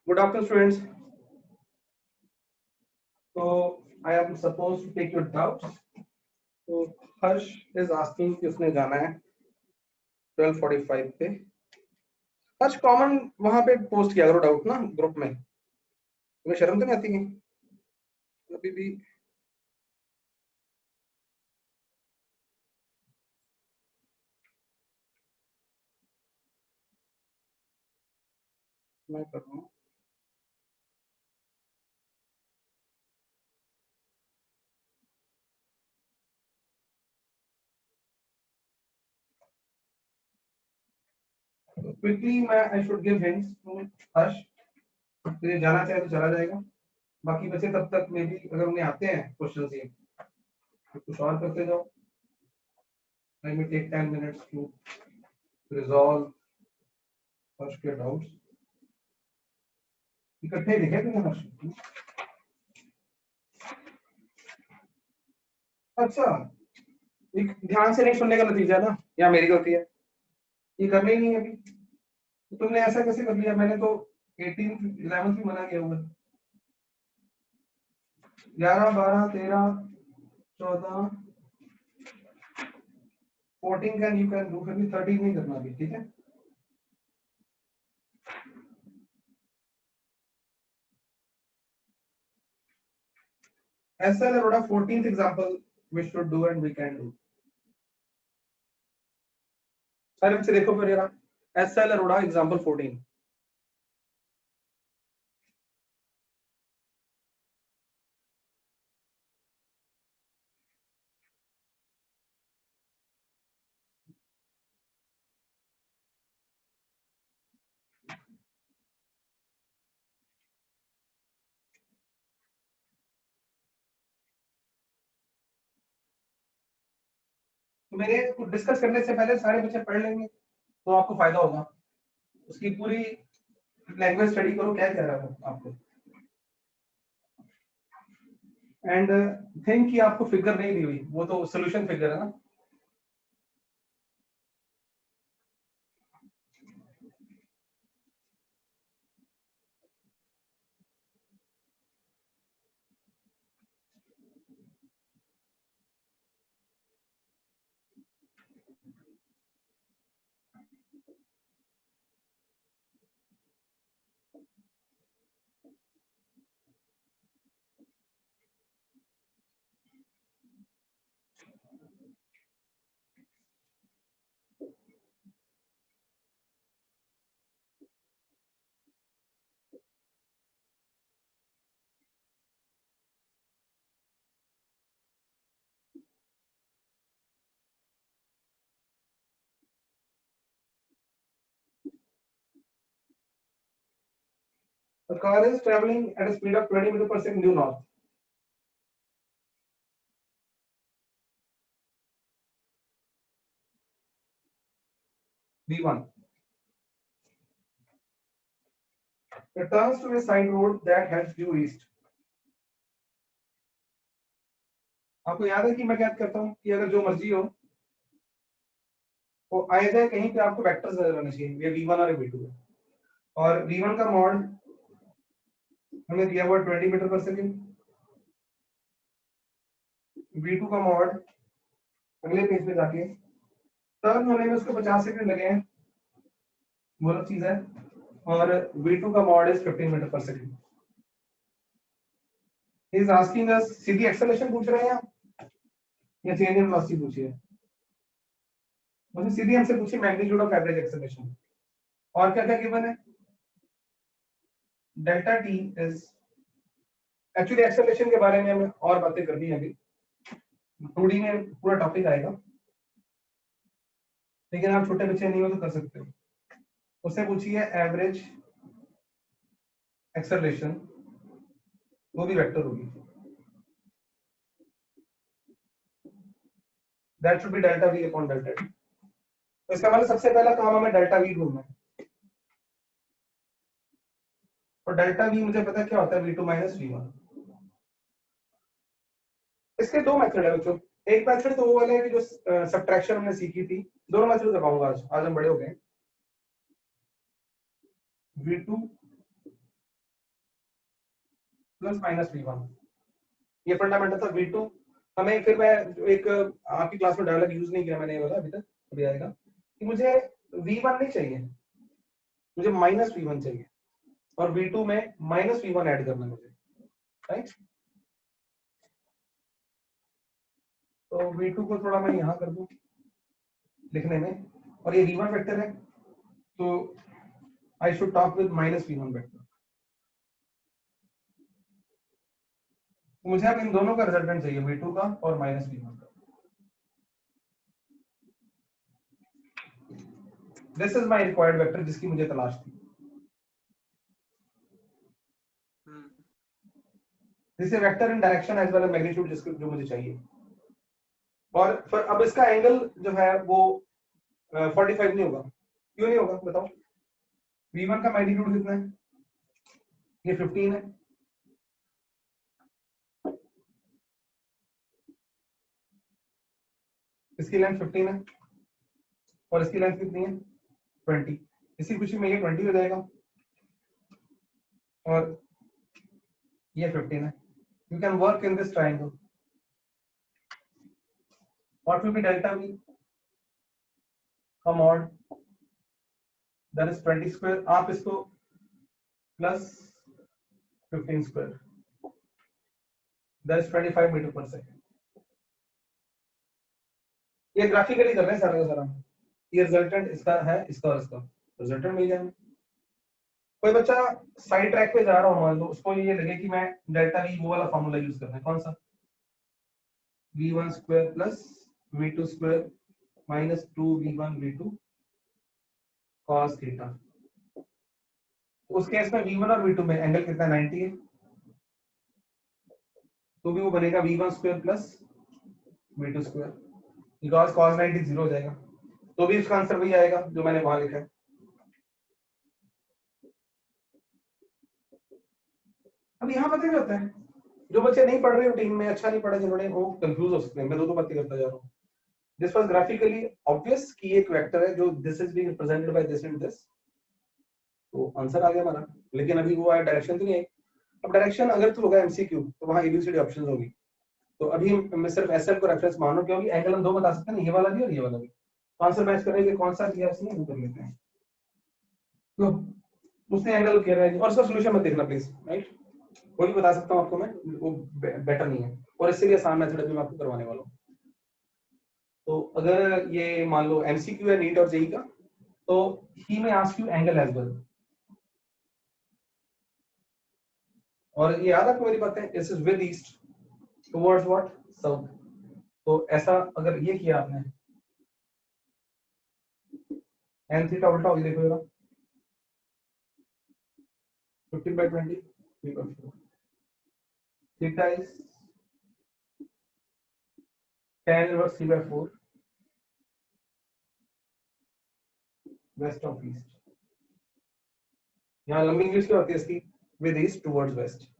Good afternoon, students. So I am supposed to take your doubts. So Harsh is asking कि उसने जाना है 12:45 पे. हर्ष कॉमन वहां पे पोस्ट किया करो डाउट ना ग्रुप में. तुम्हें शर्म तो नहीं आती है अभी भी? मैं कर रहा हूँ. क्विकली मैं I should give hints to Harsh. तो ये जाना चाहे तो चला जाएगा. बाकी बच्चे तब तक मे बी अगर उन्हें आते हैं क्वेश्चन ये तो कुछ और करते जाओ. I may take 10 minutes to resolve Harsh के डाउट्स. इकट्ठे लिखे थे हर्ष. अच्छा, एक ध्यान से नहीं सुनने का नतीजा ना, या मेरी गलती है, ये करना ही नहीं है अभी। तो तुमने ऐसा कैसे कर लिया? मैंने तो 18 11 भी मना किया हुआ है। 11 12 13 14 14 कैन यू कैन डू, फिर भी 13 नहीं करना अभी, ठीक है? ऐसा Arora 14th example we should do and we can do। सारे बच्चे देखो फिर जरा, एस एल अरोड़ा एग्जांपल 14। तो मेरे डिस्कस करने से पहले सारे बच्चे पढ़ लेंगे तो आपको फायदा होगा। उसकी पूरी लैंग्वेज स्टडी करो, क्या कह रहा है वो आपको, एंड थिंक कि आपको फिगर नहीं दी हुई, वो तो सोल्यूशन फिगर है ना। The car is traveling at a speed of 20 meters per second due north. V1. It turns to a side road that heads due east. आपको याद है कि मैं क्या करता हूँ कि अगर जो मर्जी हो वो आए जाए, कहीं पे आपको वेक्टर्स नजर आने चाहिए, ये V1 और V2 है। और V1 का मॉड हमें दिया हुआ 20 मीटर पर सेकेंड, V2 का मॉड अगले पेज पे जाके टर्न होने में उसको 50 सेकंड लगे हैं, वो अलग चीज है। और V2 का मॉड इज 15 मीटर पर second. Is asking us Sidhi acceleration पूछ रहे हैं आप या चेंज इन वेलोसिटी पूछिए? मुझे सीधी हमसे पूछिए मैग्नीट्यूड ऑफ एवरेज एक्सेलरेशन। और क्या क्या गिवन है? Delta T is, actually acceleration के बारे में हमें और बातें करनी है अभी, 2D में पूरा टॉपिक आएगा, लेकिन आप छोटे बच्चे नहीं हो तो कर सकते हो। उससे पूछिए एवरेज एक्सेलरेशन, वो भी वेक्टर होगी, that should be delta we upon delta T. तो इसका मतलब सबसे पहला काम हमें डेल्टा वी ढूंढना है। और डेल्टा वी मुझे पता है क्या होता है, V2 माइनस V1। इसके दो मेथड है बच्चों। एक मेथड तो वो वाला है कि जो सब्ट्रैक्शन हमने सीखी थी, दोनों मेथड दिखाऊंगा आज, आज हम बड़े हो गए। V2 प्लस माइनस V1, ये फंडामेंटल था V2। हमें फिर मैं एक आपकी क्लास में डायलॉग यूज नहीं किया मैंने, ये वाला अभी तक, अभी आएगा कि मुझे V1 नहीं चाहिए, मुझे माइनस V1 चाहिए, और V2 में माइनस V1 ऐड करना है मुझे, राइट? तो V2 को थोड़ा मैं यहां कर दूं लिखने में, और ये V1 वेक्टर है, तो I should talk with minus V1 vector. मुझे अब इन दोनों का रिजल्टेंट चाहिए, V2 का और माइनस V1 का। This is my required vector जिसकी मुझे तलाश थी। This is vector in direction as well as magnitude, जिसको जो मुझे चाहिए। और फिर अब इसका एंगल जो है वो 45 नहीं होगा। क्यों नहीं होगा बताओ? V1 का मैग्नीट्यूड कितना है? ये 15 है। इसकी लेंथ 15 है और इसकी लेंथ कितनी है 20, इसी खुशी में ये 20 हो जाएगा और ये 15 है. You can work in this triangle. What will be delta V? Come on. That is 20 square. आप इसको plus 15 square. That is 25 metre पर सेकेंड. ये ग्राफिकली कर रहे हैं सारा का सारा. ये रिजल्टेंट इसका है, इसका और इसका रिजल्टेंट मिल जाएगा. कोई बच्चा साइड ट्रैक पे जा रहा हो मान लो, उसको ये लगे कि मैं डेल्टा वी वो वाला फॉर्मूला यूज करना है. कौन सा? v1 square plus v2 square minus 2v1 v2 cos theta. उस केस में v1 और v2 में एंगल कितना 90 है, तो भी वो बनेगा v1 square plus v2 square, because cos 90 zero हो जाएगा. तो भी इसका आंसर वही आएगा जो मैंने वहां लिखा है. अब यहाँ पता क्या होता है, जो बच्चे नहीं पढ़ रहे रूटीन में, अच्छा नहीं पढ़ा जिन्होंने, वो कंफ्यूज हो सकते हैं. मैं दो बातें करता जा रहा हूँ. दिस वाज ग्राफिकली ऑब्वियस कि एक वेक्टर है जो this is being represented by this and this, तो आंसर आ गया हमारा. लेकिन अभी वो आया डायरेक्शन तो नहीं आई. अब डायरेक्शन अगर तो होगा एमसीक्यू तो वहां एबीसीडी ऑप्शंस होगी. तो अभी मैं सिर्फ एसएल को रेफरेंस मान लो, क्योंकि एंगल हम दो बता सकते हैं, ये वाला भी और ये वाला भी. आंसर मैच करने के लिए कौन सा दिया उसने वो कर लेते हैं. तो उसने एंगल कह रहा है और उसका सॉल्यूशन मत देखना प्लीज, राइट. वो भी बता सकता हूं आपको मैं, वो बेटर नहीं है और इससे भी आसान मेथड भी मैं आपको करवाने वाला हूं. तो अगर ये मान लो एमसीक्यू है नीट और जेई का, तो he may ask you angle as well. और ये याद आपको मेरी बातें, this is with east towards what south. तो ऐसा अगर ये किया आपने एन थीटा उल्टा होगी, देखो जरा 15/20 theta is tan inverse 3/4 west of east. यहाँ लंबी इंग्लिश क्या होती है इसकी, with east towards west.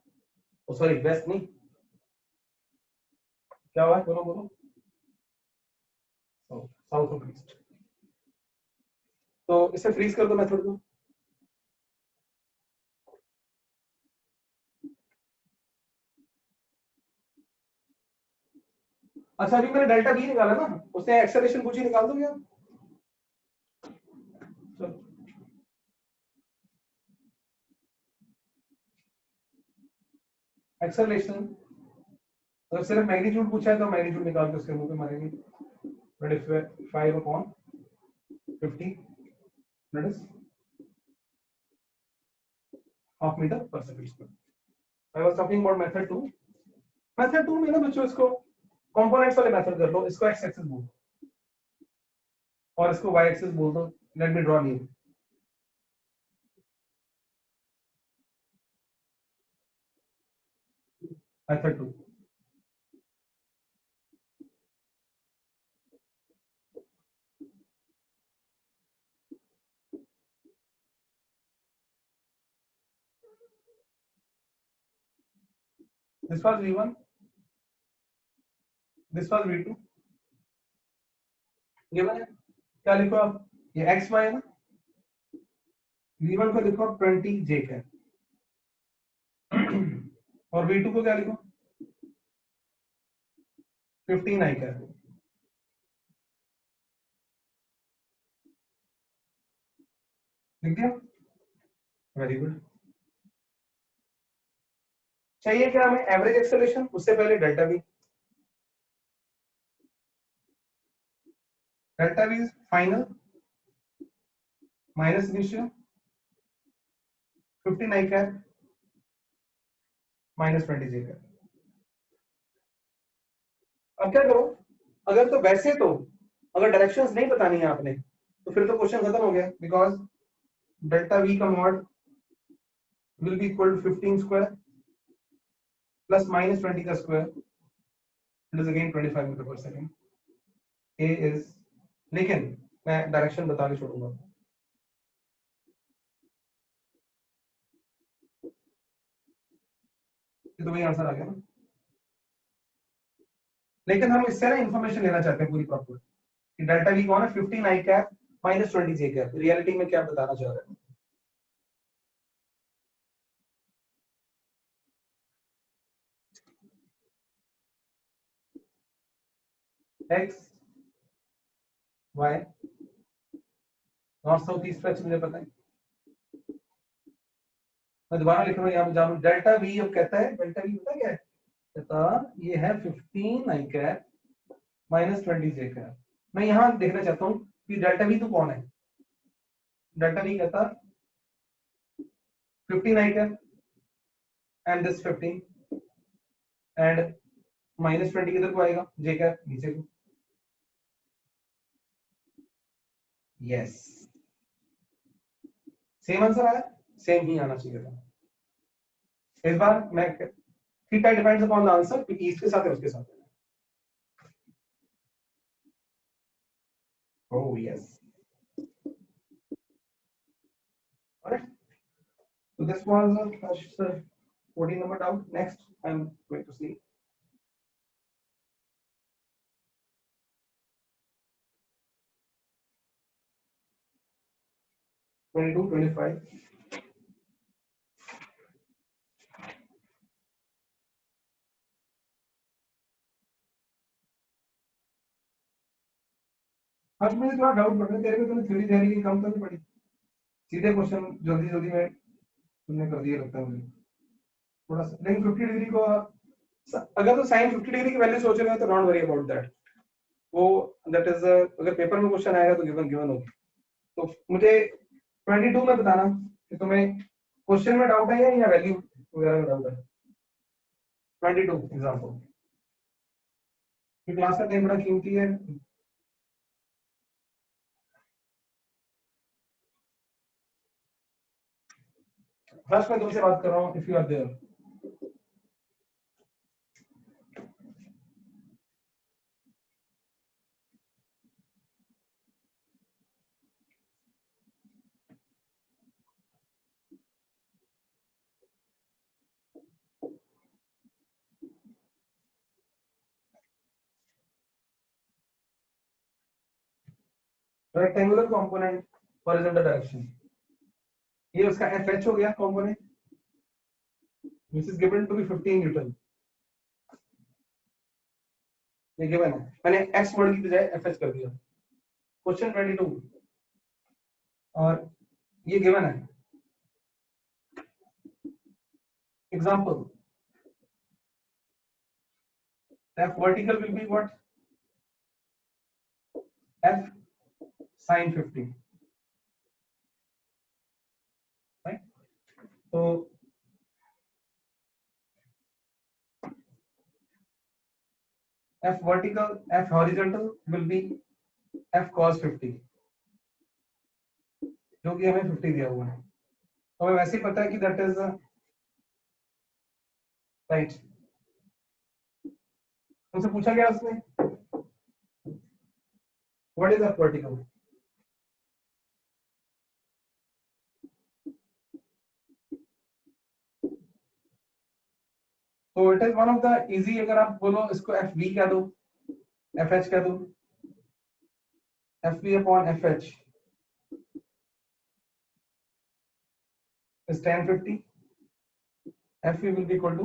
Oh sorry west नहीं, क्या हुआ, बोलो बोलो, साउथ ऑफ ईस्ट. तो इसे फ्रीज कर दो मेथड को. अच्छा अभी मैंने डेल्टा बी निकाला ना, उसने एक्सेलरेशन पूछी, निकाल दो क्या. एक्सेलरेशन अगर सिर्फ मैग्नीट्यूड पूछा है तो मैग्नीट्यूड निकाल के उसके मुंह पे मारेंगे. 25/50 that is half meter per second square. I was talking about method 2. Method 2 में ना बच्चों इसको कंपोनेंट्स वाले मेथड कर लो. इसको x एक्सिस बोल और इसको y एक्सिस बोल दो. Let me draw new. Method 2. This was v1, this was v2. Given है, क्या लिखो आप, ये x y है ना. v1 को लिखो 20 j का और v2 को क्या लिखो 15 i का. लिख दिया, वेरी गुड. चाहिए क्या हमें, एवरेज एक्सेलरेशन. उससे पहले delta we. Delta we final minus initial 15 I cap minus 20 j cap. अब क्या करो, अगर तो वैसे तो अगर डायरेक्शंस नहीं बतानी है आपने तो फिर तो क्वेश्चन खत्म हो गया, बिकॉज डेल्टा वी का mod will be equal to 15 square plus minus 20 का square, it is again 25 metre पर सेकेंड. ए इज, लेकिन मैं डायरेक्शन बता के छोड़ूंगा. तो वही आंसर आ गया ना. लेकिन हम इससे ना इंफॉर्मेशन लेना चाहते हैं पूरी प्रॉपर. कि डेल्टा वी कौन है, 15 आई cap minus 20 j cap, reality में क्या बताना चाह रहे हैं, x y north south east west मुझे पता है, मैं दोबारा लिख रहा हूँ यहाँ पे जानू, डेल्टा वी अब कहता है, डेल्टा वी पता क्या है, कहता ये है 15 आई कैप माइनस 20 जे कैप। मैं यहाँ देखना चाहता हूँ कि डेल्टा वी तो कौन है, डेल्टा वी कहता 15 आई cap and this 15 and minus 20 किधर को आएगा, जे कैप नीचे को, यस सेम आंसर आया, सेम ही आना चाहिए था इस बार। मैं theta depends upon the answer कि ईस्ट के साथ है उसके साथ है। Oh yes, alright, so this was first 14 number doubt. Next I'm going to see 22 25 आज मुझे थोड़ा डाउट पड़ रहा है तेरे को, तूने थ्योरी थ्योरी की कम तो नहीं पड़ी, सीधे क्वेश्चन जल्दी जल्दी में तुमने कर दिया लगता है मुझे थोड़ा सा। लेकिन 50 डिग्री को अगर तो साइन 50 डिग्री की वैल्यू सोच रहे हो तो डोंट वरी अबाउट दैट, वो दैट इज अगर पेपर में क्वेश्चन आएगा तो गिवन गिवन होगी। तो मुझे 22 में बताना कि तुम्हें क्वेश्चन में डाउट है या वैल्यू वगैरह में डाउट है। 22 एग्जांपल, क्लास का टाइम बड़ा कीमती है। फर्स्ट मैं तुमसे बात कर रहा हूँ, if you are there. Rectangular component horizontal direction, ये उसका एफएच हो गया component, which is given to be 15 newton, ये गिवन है, मैंने एक्स वर्ड की बजाय एफएच कर दिया। क्वेश्चन 22 और ये गिवन है। Example, f vertical will be what, f sin 50, right? So f vertical, f horizontal will be f cos 50, जो कि हमें 50 दिया हुआ है, तो हमें वैसे ही पता है कि दैट इज राइट। तुमसे पूछा गया उसने व्हाट इज f vertical, तो it is one of the easy, अगर आप बोलो इसको एफ वी कह दो, एफ एच कह दो, F v upon F H is tan 50, FV will be equal to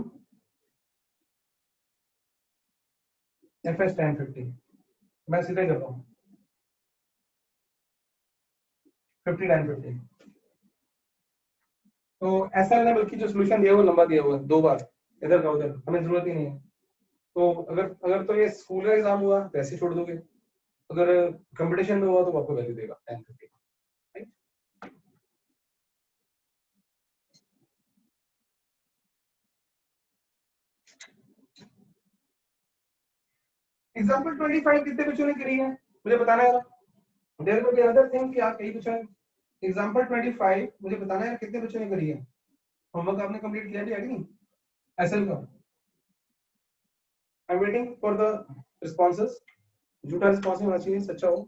FS tan 50, मैं सीधे करता हूँ 50 tan 50। तो ऐसा है, बल्कि जो सोल्यूशन दिया हुआ लंबा दिया हुआ है, दो बार इधर का उधर, हमें जरूरत ही नहीं है। तो अगर अगर तो ये स्कूल का एग्जाम हुआ तो ऐसे छोड़ दोगे, अगर कंपटीशन में हुआ तो आपको वैल्यू देगा tan 50। एग्जाम्पल 25 कितने बच्चों ने करी है मुझे बताना है। There will be other thing कि आप कई बच्चों ने एग्जाम्पल 25 मुझे बताना है कितने बच्चों ने करी है। होमवर्क आपने कंप्लीट किया भी नहीं एसएल का, I am waiting for the responses, झूठा रिस्पॉन्स होना चाहिए, सच्चा हो।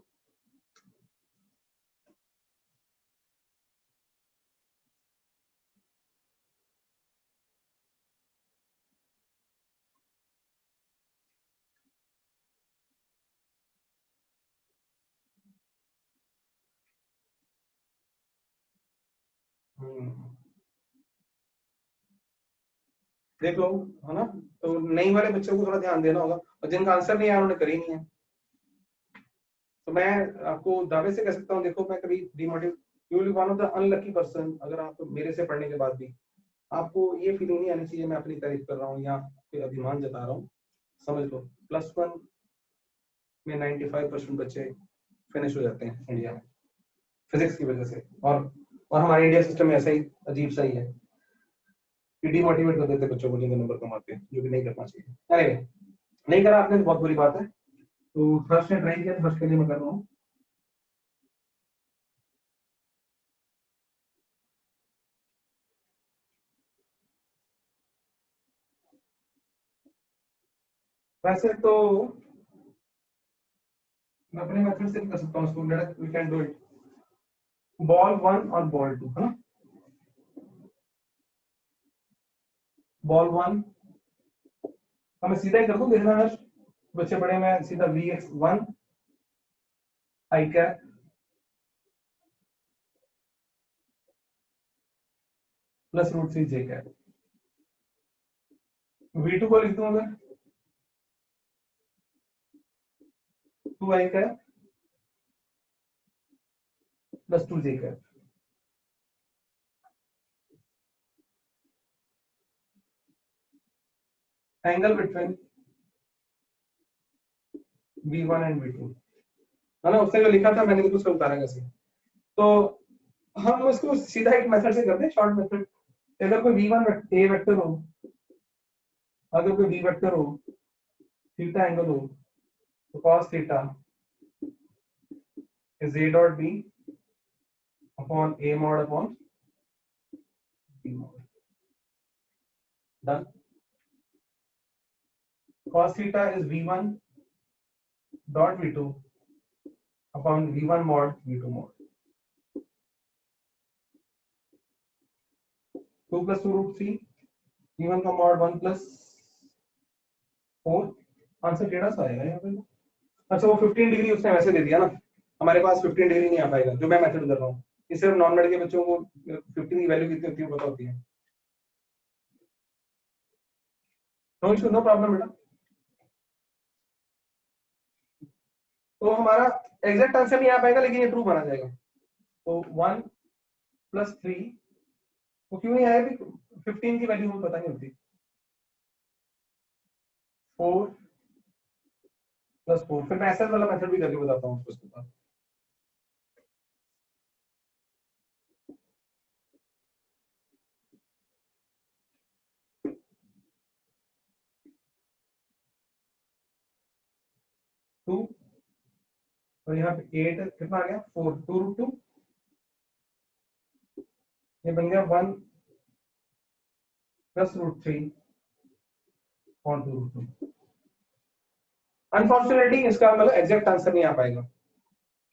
देख लो, है ना। तो नई वाले बच्चों को थोड़ा ध्यान देना होगा, और जिनका आंसर नहीं आया उन्होंने करी नहीं है। तो मैं आपको दावे से कह सकता हूँ, देखो मैं कभी demotive, you will be one of the unlucky person, अगर आप मेरे से पढ़ने के बाद भी आपको ये फीलिंग नहीं आनी चाहिए मैं अपनी तारीफ कर रहा हूँ या कोई अभिमान जता रहा हूँ। समझ लो +1 में 95% बच्चे फिनिश हो जाते हैं इंडिया में फिजिक्स की वजह से, और हमारे इंडिया सिस्टम में ऐसा ही अजीब सा ही है कि डिमोटिवेट कर देते बच्चों को जिनके नंबर कम आते हैं, जो कि नहीं करना चाहिए। अरे नहीं करा आपने तो बहुत बुरी बात है। तो फर्स्ट ने ट्राई किया, तो फर्स्ट के लिए मैं कर रहा हूँ। वैसे तो मैं अपने मेथड से भी कर सकता हूँ इसको, we can do it. Ball 1 और बॉल 2, है ना। बॉल 1 मैं सीधा ही कर दूं, देखना हर्ष, बच्चे बड़े में सीधा Vx1 आई कैप +√3 जे कैप। V2 को लिख दूं अगर 2 I cap +2 J cap. Angle between V1 and V2, है ना। उसने जो लिखा था मैंने तो उसको उतारा कैसे, तो हम उसको सीधा एक मेथड से करते हैं, शॉर्ट मेथड। अगर कोई V1 ए वेक्टर हो, अगर कोई V वेक्टर हो, थीटा एंगल हो, तो cos theta is A dot B upon A mod upon B mod। Done. Cos theta is V1 dot V2 upon V1 mod V2 mod। 2 plus 2√3, V1 का mod 1 plus 4। Answer टेढ़ा सा आएगा यहाँ पे। अच्छा वो 15 डिग्री उसने वैसे दे दिया ना, हमारे पास 15 डिग्री नहीं आ पाएगा जो मैं मेथड कर रहा हूँ। इस सिर्फ नॉन मेड के बच्चों को 15 की वैल्यू कितनी होती है पता होती है। नो इशू, नो प्रॉब्लम बेटा। तो हमारा एग्जैक्ट आंसर नहीं आ पाएगा लेकिन ये ट्रू माना जाएगा। तो 1 + 3, वो क्यों नहीं आया, 15 की वैल्यू हमें पता नहीं होती। 4 + 4, फिर मैं ऐसा वाला मेथड भी करके बताता हूँ उसके बाद। टू और यहाँ पे 8 कितना आ गया, 4, 2√2, ये बन गया 1 + √3 और 2√2। अनफॉर्चुनेटली इसका मतलब एग्जैक्ट आंसर नहीं आ पाएगा।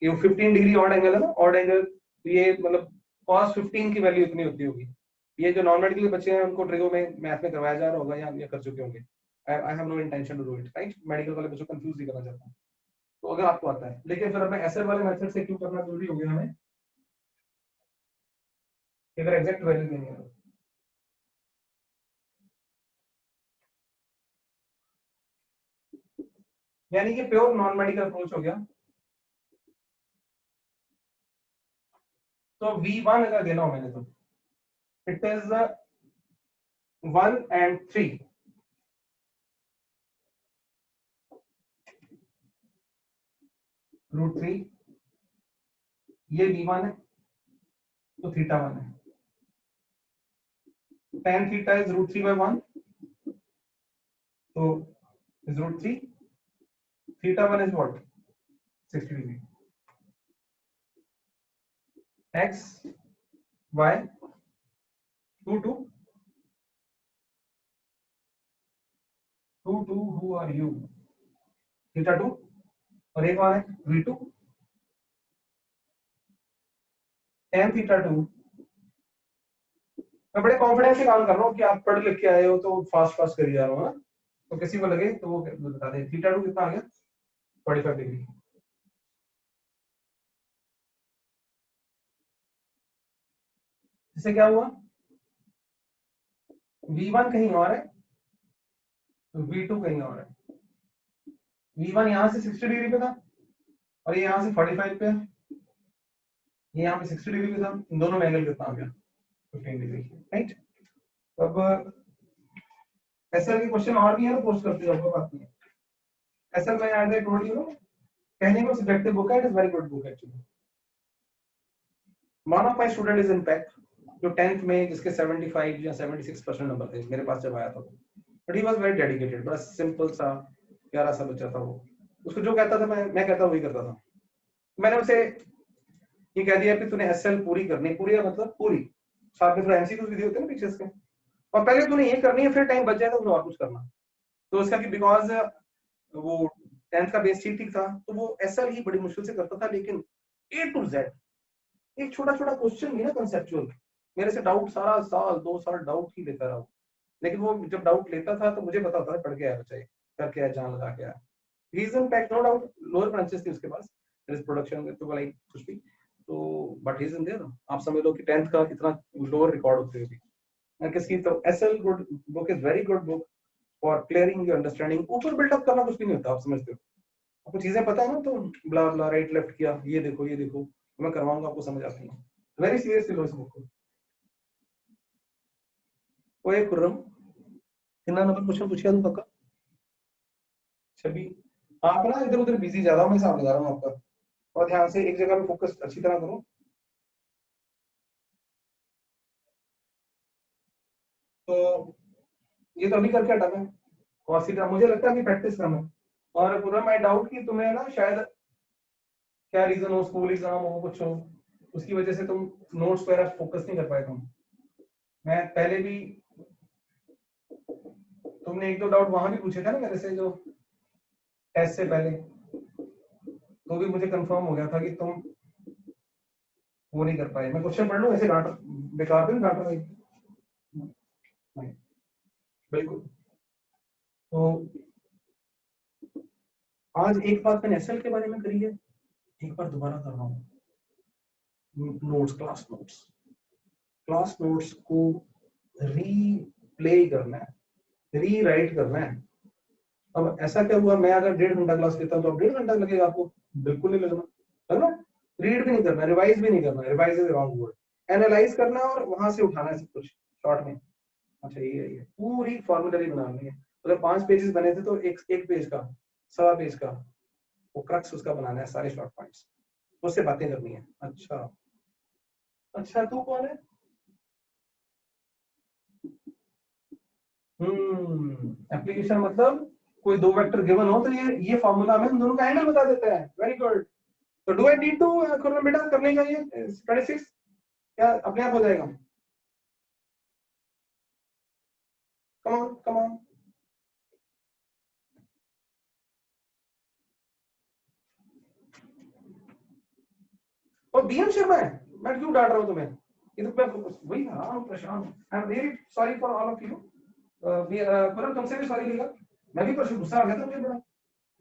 ये 15 डिग्री ऑड एंगल है ना, ऑड एंगल, ये मतलब cos 15 की वैल्यू इतनी होती होगी। ये जो नॉन मेडिकल बच्चे हैं उनको ट्रिगो में मैथ में करवाया जा रहा होगा या कर चुके होंगे। I have no intention to do it, right. Medical वाले बच्चों को कंफ्यूज नहीं करना चाहता हूं। तो अगर आपको आता है, लेकिन फिर हमें एसएल वाले मेथड से क्यों करना जरूरी हो गया हमें, अगर एग्जैक्ट वैल्यू देनी है। यानी कि प्योर नॉन मेडिकल अप्रोच हो गया। तो V1 अगर देना हो मैंने, तो इट इज 1 and 3, √3, ये V1 है तो θ1 है। tan थीटा इज √3/1, तो is √3, θ1 is what, 60 degree। x y 2 2 2 2, who are you, θ2, और एक और है V2 tan θ2। मैं बड़े कॉन्फिडेंस से काम कर रहा हूँ कि आप पढ़ लिख के आए हो तो फास्ट फास्ट करी जा रहा हूँ ना, तो किसी को लगे तो वो बता दें। θ2 कितना आ गया, 45 डिग्री। इससे क्या हुआ, V1 कहीं और है तो V2 कहीं और है। V1 यहाँ से 60 डिग्री पे था और ये यहाँ से 45 पे है, ये यहाँ पे 60 डिग्री पे था, इन दोनों में एंगल कितना आ गया 15 डिग्री, राइट। अब ऐसा के क्वेश्चन और भी है ना, पोस्ट करते जाओ, बात नहीं है। ऐसा मैं आज आई टोल्ड यू, कहने को सब्जेक्टिव बुक है, it is very good book actually. One of my student is impact, जो 10th में जिसके 75 या 76% नंबर थे मेरे पास जब आया था, but he was very dedicated, बड़ा सिंपल सा प्यारा सा बच्चा था वो। उसको जो कहता था मैं कहता वही करता था। मैंने उसे ये कह दिया कि तूने एसएल पूरी करनी, पूरी मतलब पूरी, साथ में थोड़ा एमसीक्यूज भी होते हैं ना पीछे इसके, और पहले तूने ये करनी है, फिर टाइम बच जाए तो और कुछ करना। तो उसका कि बिकॉज वो 10th का बेस ठीक था, तो वो एसएल ही बड़ी मुश्किल से करता था, लेकिन ए टू जेड एक छोटा छोटा क्वेश्चन भी ना कंसेप्चुअल, मेरे से डाउट सारा साल 2 साल डाउट ही लेता रहा, लेकिन वो जब डाउट लेता था तो मुझे पता था पढ़ के आया बच्चा, करके आया, जान लगा के आया। Reason pack no doubt, lower branches थी उसके पास, प्रोडक्शन तो लाइक कुछ भी, तो बट रीजन देयर, आप समझ लो कि 10th का कितना लोअर रिकॉर्ड होते हुए किसकी। तो SL good book is very good book for clearing your understanding. ऊपर बिल्डअप करना कुछ भी नहीं होता, आप समझते हो, आपको चीजें पता है ना, तो ब्ला ब्ला राइट लेफ्ट किया, ये देखो मैं करवाऊंगा, आपको समझ आती है। वेरी सीरियसली लो इस बुक को। ओए खुर्रम, कितना नंबर क्वेश्चन पूछिया तू पक्का? छवि, आप ना इधर उधर बिजी ज्यादा हो, मैं हिसाब लगा रहा हूँ आपका, और ध्यान से एक जगह पे फोकस अच्छी तरह करो। तो ये तो अभी करके हटा मैं, और सीधा मुझे लगता है कि प्रैक्टिस करना है। और पूरा मैं डाउट कि तुम्हें ना शायद क्या रीजन हो, स्कूल एग्जाम हो, कुछ हो, उसकी वजह से तुम नोट्स वगैरह फोकस नहीं कर पाए तुम। मैं पहले भी, तुमने एक दो डाउट वहां भी पूछे थे ना मेरे से, जो टेस्ट से पहले, तो भी मुझे कंफर्म हो गया था कि तुम वो नहीं कर पाए। मैं क्वेश्चन पढ़ लूं ऐसे डांट, बेकार भी नहीं डांट रहा नहीं, बिल्कुल। तो आज एक बात मैंने एसएल के बारे में करी है, एक बार दोबारा कर रहा हूँ। नोट्स, क्लास नोट्स को रीप्ले करना है, रीराइट करना है। अब ऐसा क्या हुआ, मैं अगर 1.5 घंटा क्लास लेता हूँ तो अब 1.5 घंटा लगेगा आपको? बिल्कुल नहीं लगना, है ना। रीड भी नहीं करना, रिवाइज भी नहीं करना, revise is wrong word, analyse करना और वहां से उठाना है सब कुछ शॉर्ट में। अच्छा ये पूरी फॉर्मुलरी बनानी है। अगर 5 पेजेस बने थे तो एक पेज का, सवा पेज का वो क्रक्स उसका बनाना है, सारे शॉर्ट पॉइंट्स, उससे बातें करनी है। अच्छा अच्छा, तू कौन है? एप्लीकेशन मतलब कोई दो वेक्टर गिवन हो तो ये फॉर्मूला में उन दोनों का एंगल बता देता है। Very good. तो डू आई नीड टू बेटा करने का ये 26 क्या अपने आप हो जाएगा? Come on come on. और बीएम शर्मा है, मैं क्यों डांट रहा हूँ तुम्हें? ये तो मैं वही हाँ परेशान हूँ। I am really sorry for all of you. पर तुमसे भी सॉरी लेगा, मैं भी परसों गुस्सा आ गया था मुझे बड़ा,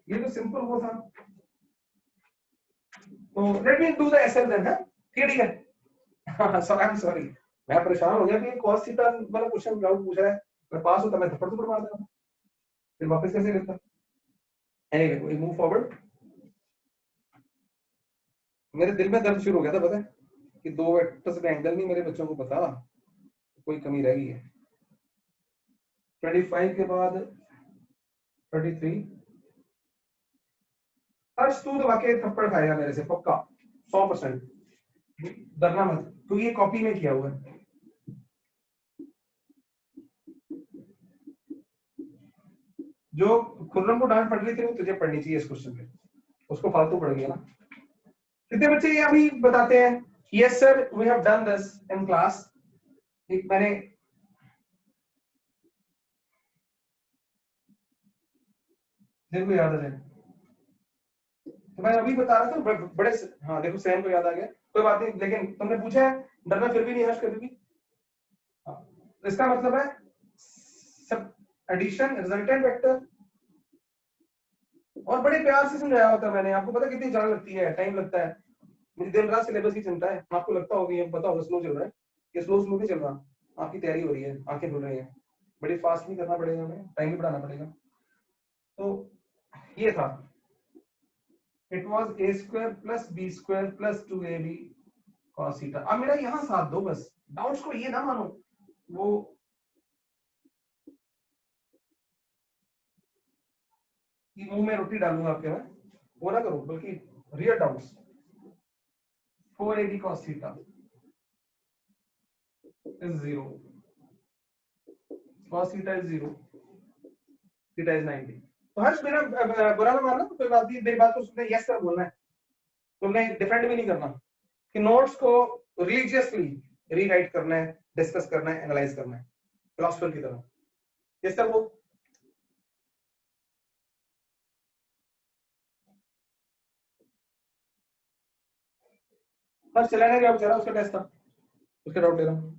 ये तो सिंपल वो था। तो let me do the SL then, है ठीक है। सॉरी आई एम सॉरी, मैं परेशान हो गया कि cos थीटा वाला क्वेश्चन डाउट पूछ रहा है, मैं पास होता मैं थप्पड़ थप्पड़ मार देता, फिर वापस कैसे करता। Anyway we move forward. मेरे दिल में दर्द शुरू हो गया था, पता है कि दो वेक्टर्स का एंगल नहीं मेरे बच्चों को पता, कोई कमी रह गई है। 25 के बाद 33। हर्ष तू तो वाकई थप्पड़ खाएगा मेरे से पक्का 100%, डरना मत, तू ये कॉपी में किया हुआ है। जो खुर्रम को डांट पड़ रही थी वो तुझे पढ़नी चाहिए इस क्वेश्चन पे, उसको फालतू पड़ गया ना। कितने बच्चे ये अभी बताते हैं yes sir we have done this in class? एक मैंने देखो याद आ जाए, तो मैं अभी बता रहा था बड़े हाँ देखो सैम को याद आ गया, कोई बात नहीं, लेकिन तुमने पूछा है डरना फिर भी नहीं हर्ष कभी भी। हाँ, तो इसका मतलब है सब एडिशन रिजल्टेंट वेक्टर, और बड़े प्यार से समझाया होता है मैंने, आपको पता कितनी जान लगती है, टाइम लगता है, मुझे दिन रात सिलेबस की चिंता है, आपको लगता होगी पता होगा स्लो चल रहा है, ये स्लो नहीं चल रहा, आपकी तैयारी हो रही है, आंखें खुल रही है, बड़ी फास्ट नहीं करना पड़ेगा, हमें टाइम भी बढ़ाना पड़ेगा। तो ये था, it was a square plus b square plus 2ab cos theta. अब मेरा यहाँ साथ दो बस, डाउट्स को ये ना मानो वो कि मुंह में रोटी डालूंगा आपके, मैं वो ना करो, बल्कि real doubts. 4ab cos theta is 0, cos theta is 0, theta is 90। तो हर्ष मेरा बुरा ना मानना, कोई बात नहीं, मेरी बात को सुनना, यस सर बोलना है, तुमने डिफेंड भी नहीं करना कि नोट्स को रिलीजियसली रीराइट करना है, डिस्कस करना है, एनालाइज करना है फिलोसफर की तरह। यस सर वो हर्ष चला गया बेचारा, उसका टेस्ट था, उसका डाउट ले रहा हूँ।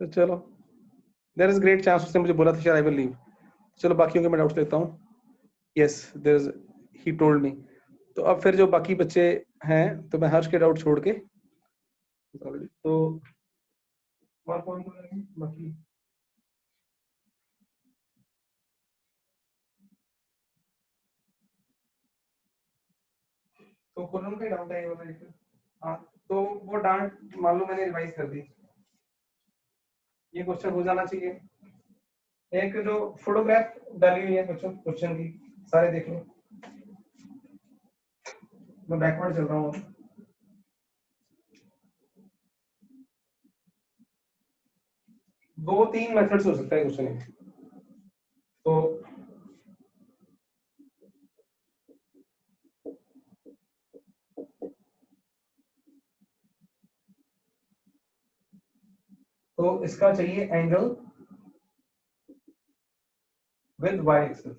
तो चलो, देयर इज ग्रेट चांस, उसने मुझे बोला था शायद आई विल लीव। चलो बाकियों के मैं डाउट्स लेता हूँ। Yes there is, he told me. तो अब फिर जो बाकी बच्चे हैं, तो मैं हर्ष के डाउट छोड़ के, तो और कौन बोलेंगे बाकी? तो कौन का डाउट है ये वाला? हाँ, तो वो डांट मान लो मैंने रिवाइज कर दी, ये क्वेश्चन हो जाना चाहिए। एक जो फोटोग्राफ डाली हुई है बच्चों क्वेश्चन की, सारे देख लो, मैं बैकवर्ड चल रहा हूँ। 2-3 मेथड्स हो सकता है क्वेश्चन। तो इसका चाहिए एंगल विद y एक्सिस।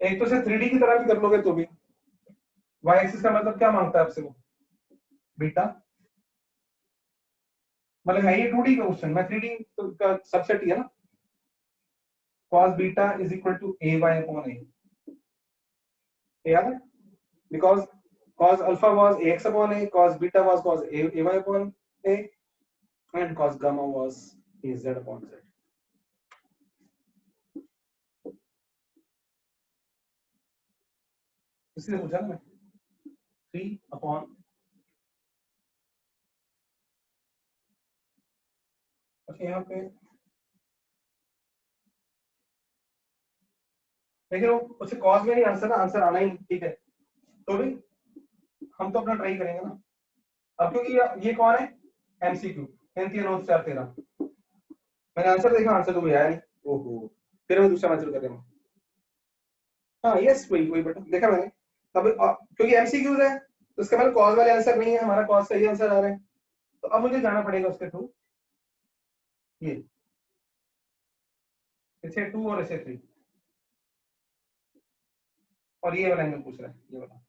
एक तो से 3D की तरह भी कर लोगे तो भी, y एक्सिस का मतलब क्या मांगता है आपसे वो? बीटा, मतलब है ये 2D का क्वेश्चन, मैं 3D तो का सबसेट ही है ना। cos beta is equal to ay upon a, याद है? Because cos alpha was ax upon a, cos beta was cos ay upon a, and cos gamma was az upon z। इसलिए पूछा ना मैं, 3 अपॉन, अच्छा यहाँ पे लेकिन वो उससे कॉस में नहीं आंसर ना, आंसर आना ही ठीक है, तो भी हम तो अपना ट्राई करेंगे ना। अब क्योंकि ये कौन है? एमसीक्यू, 33 मैंने आंसर देखा, आंसर तो कोई आया नहीं। ओहो, फिर मैं दूसरा आंसर कर रहा हूँ। हाँ यस, वही वही बटन देखा मैंने। अब क्योंकि एमसीक्यूज है तो इसका मतलब कॉज वाले आंसर नहीं है, हमारा कॉज सही आंसर आ रहा है, तो अब मुझे जाना पड़ेगा उसके थ्रू। ये इसे 2 और इसे 3, और ये वाला एंगल पूछ रहा है, ये वाला,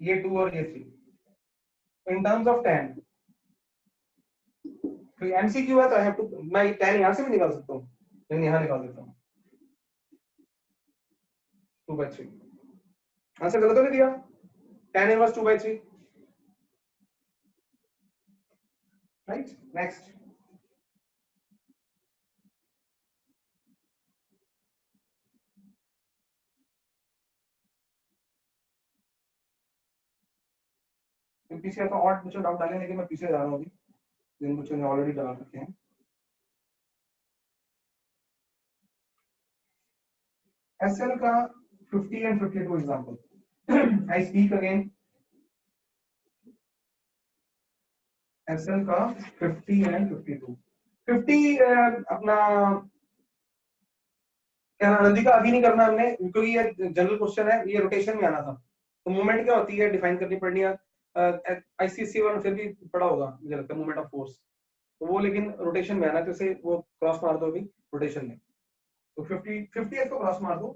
ये 2 और ये 3 इन टर्म्स ऑफ tan। तो एमसीक्यू है तो आई हैव टू, मैं tan यहां से भी निकाल सकता हूँ, लेकिन यहां निकाल देता हूँ 2/3। आंसर गलत तो नहीं दिया? tan inverse 2/3, right. नेक्स्ट, पीछे तो और कुछ डाउट डालें, लेकिन मैं पीछे जा रहा हूँ अभी, जिन बच्चों ने ऑलरेडी डाल रखे हैं। एसएल का 50 and 52 example. I speak again, SL का 50 and 52। 50 अपना क्या नंदी का अभी नहीं करना हमने, क्योंकि ये जनरल क्वेश्चन है, ये रोटेशन में आना था। तो मूवमेंट क्या होती है डिफाइन करनी पड़नी है, आईसीसी वाला फिर भी पढ़ा होगा मुझे लगता है, मूवमेंट ऑफ फोर्स, तो वो लेकिन रोटेशन में आना, तो इसे वो क्रॉस मार दो अभी रोटेशन में। तो 50 को क्रॉस मार दो,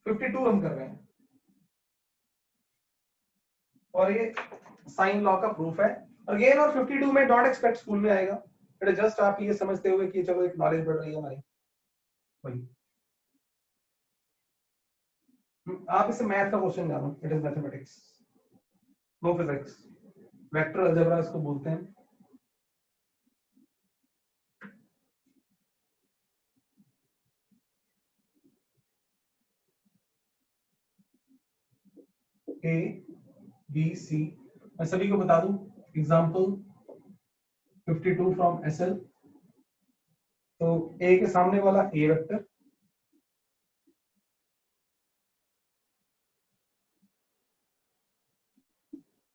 52 हम कर रहे हैं, और ये साइन लॉ का प्रूफ है। अगेन और 52 में डॉट एक्सपेक्ट स्कूल में आएगा, बट जस्ट आप ये समझते हुए कि चलो एक नॉलेज बढ़ रही है हमारी, वही। आप इसे मैथ का क्वेश्चन जानो, it is mathematics, no physics, vector algebra इसको बोलते हैं। ए बी सी, मैं सभी को बता दूं एग्जांपल 52 फ्रॉम एसएल। तो ए के सामने वाला ए वेक्टर,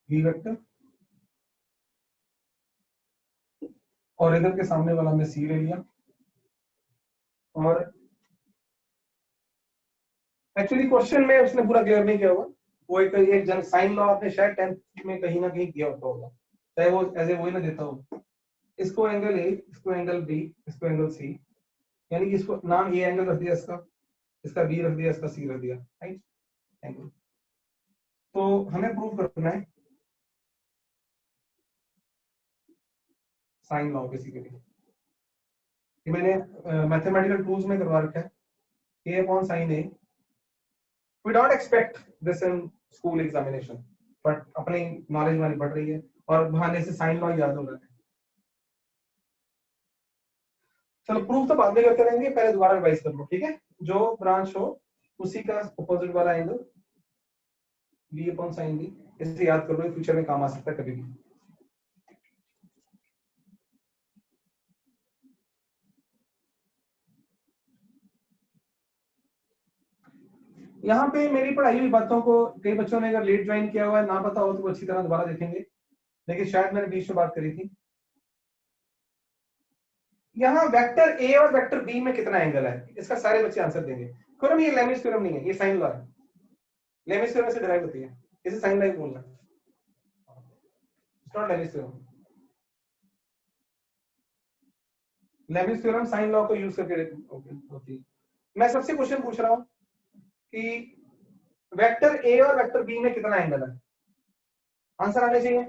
बी वेक्टर, और इधर के सामने वाला हमने सी ले लिया। और एक्चुअली क्वेश्चन में उसने पूरा क्लियर नहीं किया हुआ, वो एक जन साइन लॉ आपने शायद 10th में कहीं ना कहीं किया होगा, चाहे वो ऐसे वही ना देता हो। इसको एंगल ए, इसको एंगल बी, इसको एंगल सी, यानी कि इसको नाम ए एंगल रख दिया, इसका बी रख दिया, इसका सी रख दिया, राइट एंगल। तो हमें प्रूव करना है साइन लॉ बेसिकली, कि मैंने मैथमेटिकल टूल्स में करवा रखा है, a upon sine a. We don't expect this in school examination, but अपनी नॉलेज हमारी बढ़ रही है और बहाने से साइन लॉ याद हो रहा है। चलो प्रूफ तो बाद में करते रहेंगे, पहले दोबारा रिवाइज कर लो, ठीक है। जो ब्रांच हो उसी का अपोजिट वाला angle B upon sine B, इसे याद कर लो, फ्यूचर में काम आ सकता है कभी भी। यहाँ पे मेरी पढ़ाई हुई बातों को कई बच्चों ने अगर लेट ज्वाइन किया हुआ है, ना पता हो तो अच्छी तरह दोबारा देखेंगे, लेकिन शायद मैंने बीच में बात करी थी। यहाँ वेक्टर ए और वेक्टर बी में कितना एंगल है, इसका सारे बच्चे आंसर देंगे। थ्योरम ये लेमिस थ्योरम नहीं है, ये साइन लॉ है, लेमिस थ्योरम से डिराइव होती है, इसे साइन लॉ बोलना है, not Lami's theorem. Lami's theorem sine law को यूज करके होती है। मैं सबसे क्वेश्चन पूछ रहा हूं कि वेक्टर ए और वेक्टर बी में कितना एंगल है, आंसर आने चाहिए।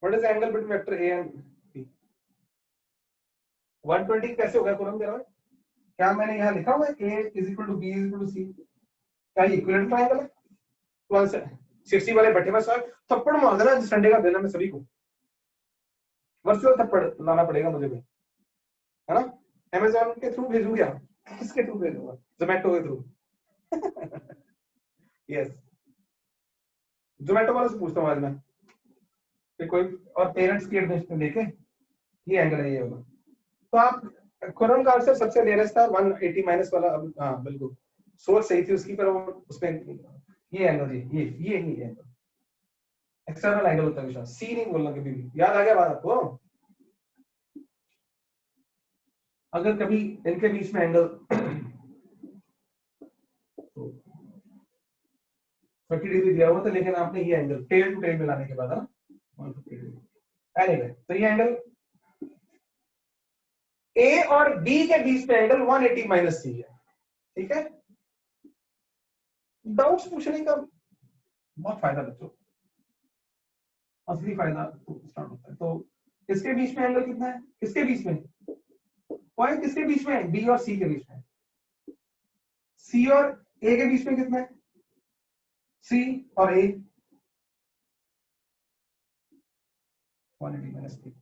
What is the angle between vector A and B? 120 कैसे होगा कॉलम दे रहा है? क्या मैंने यहाँ लिखा हुआ है a is equal to b is equal to c? क्या ये इक्विवेलेंट ट्रायंगल है? तो आंसर 60 वाले बैठे में सर थप्पड़ मार देना संडे का देना, मैं सभी को वर्चुअल थप्पड़ लाना पड़ेगा मुझे भी, है ना। अमेज़न के थ्रू भेजूं क्या? किसके थ्रू भेजूंगा? जोमेटो के थ्रू। यस, जोमेटो वाले से पूछता हूँ आज मैं कि कोई और पेरेंट्स की एडमिशन लेके ये एंगल है ये होगा। तो आप कोरम का आंसर सबसे नियरेस्ट था 180 माइनस वाला। हाँ बिल्कुल सोच सही थी उसकी, पर उसमें ये एंगल ये एंगल एक्सटर्नल एंगल होता है हमेशा, सी नहीं बोलना कभी भी, याद आ गया बात आपको। अगर कभी इनके बीच में एंगल 30 डिग्री दिया हुआ था, लेकिन आपने ये एंगल टेल टू टेल मिलाने के बाद है ना 150 डिग्री एनीवे, तो ये एंगल ए और बी के बीच में एंगल 180 माइनस सी है, ठीक है। डाउट्स पूछने का बहुत फायदा बच्चों, असली फायदा तो स्टार्ट होता है। तो इसके बीच में एंगल कितना है, किसके बीच में पॉइंट, किसके बीच में, बी और सी के बीच में। सी और ए के बीच में कितना है, सी और ए 180 माइनस सी।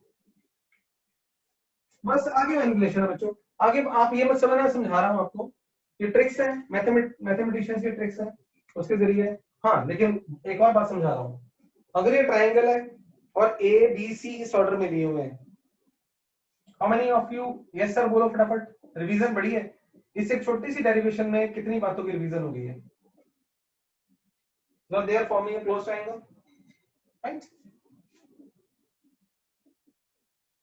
बस आगे मैनिपुलेशन है बच्चों, आगे आप ये मत समझना समझा रहा हूं आपको, ये ट्रिक्स है, मैथमेटिशियंस के ट्रिक्स है उसके जरिए। हाँ लेकिन एक और बात समझा रहा हूं, अगर ये ट्राइंगल है और ए बी सी इस ऑर्डर में लिए हुए हैं, how many of you yes sir बोलो फटाफट, रिवीजन बढ़ी है, इस एक छोटी सी डेरिवेशन में कितनी बातों की रिवीजन हो गई है। Now they are forming a closed triangle, right?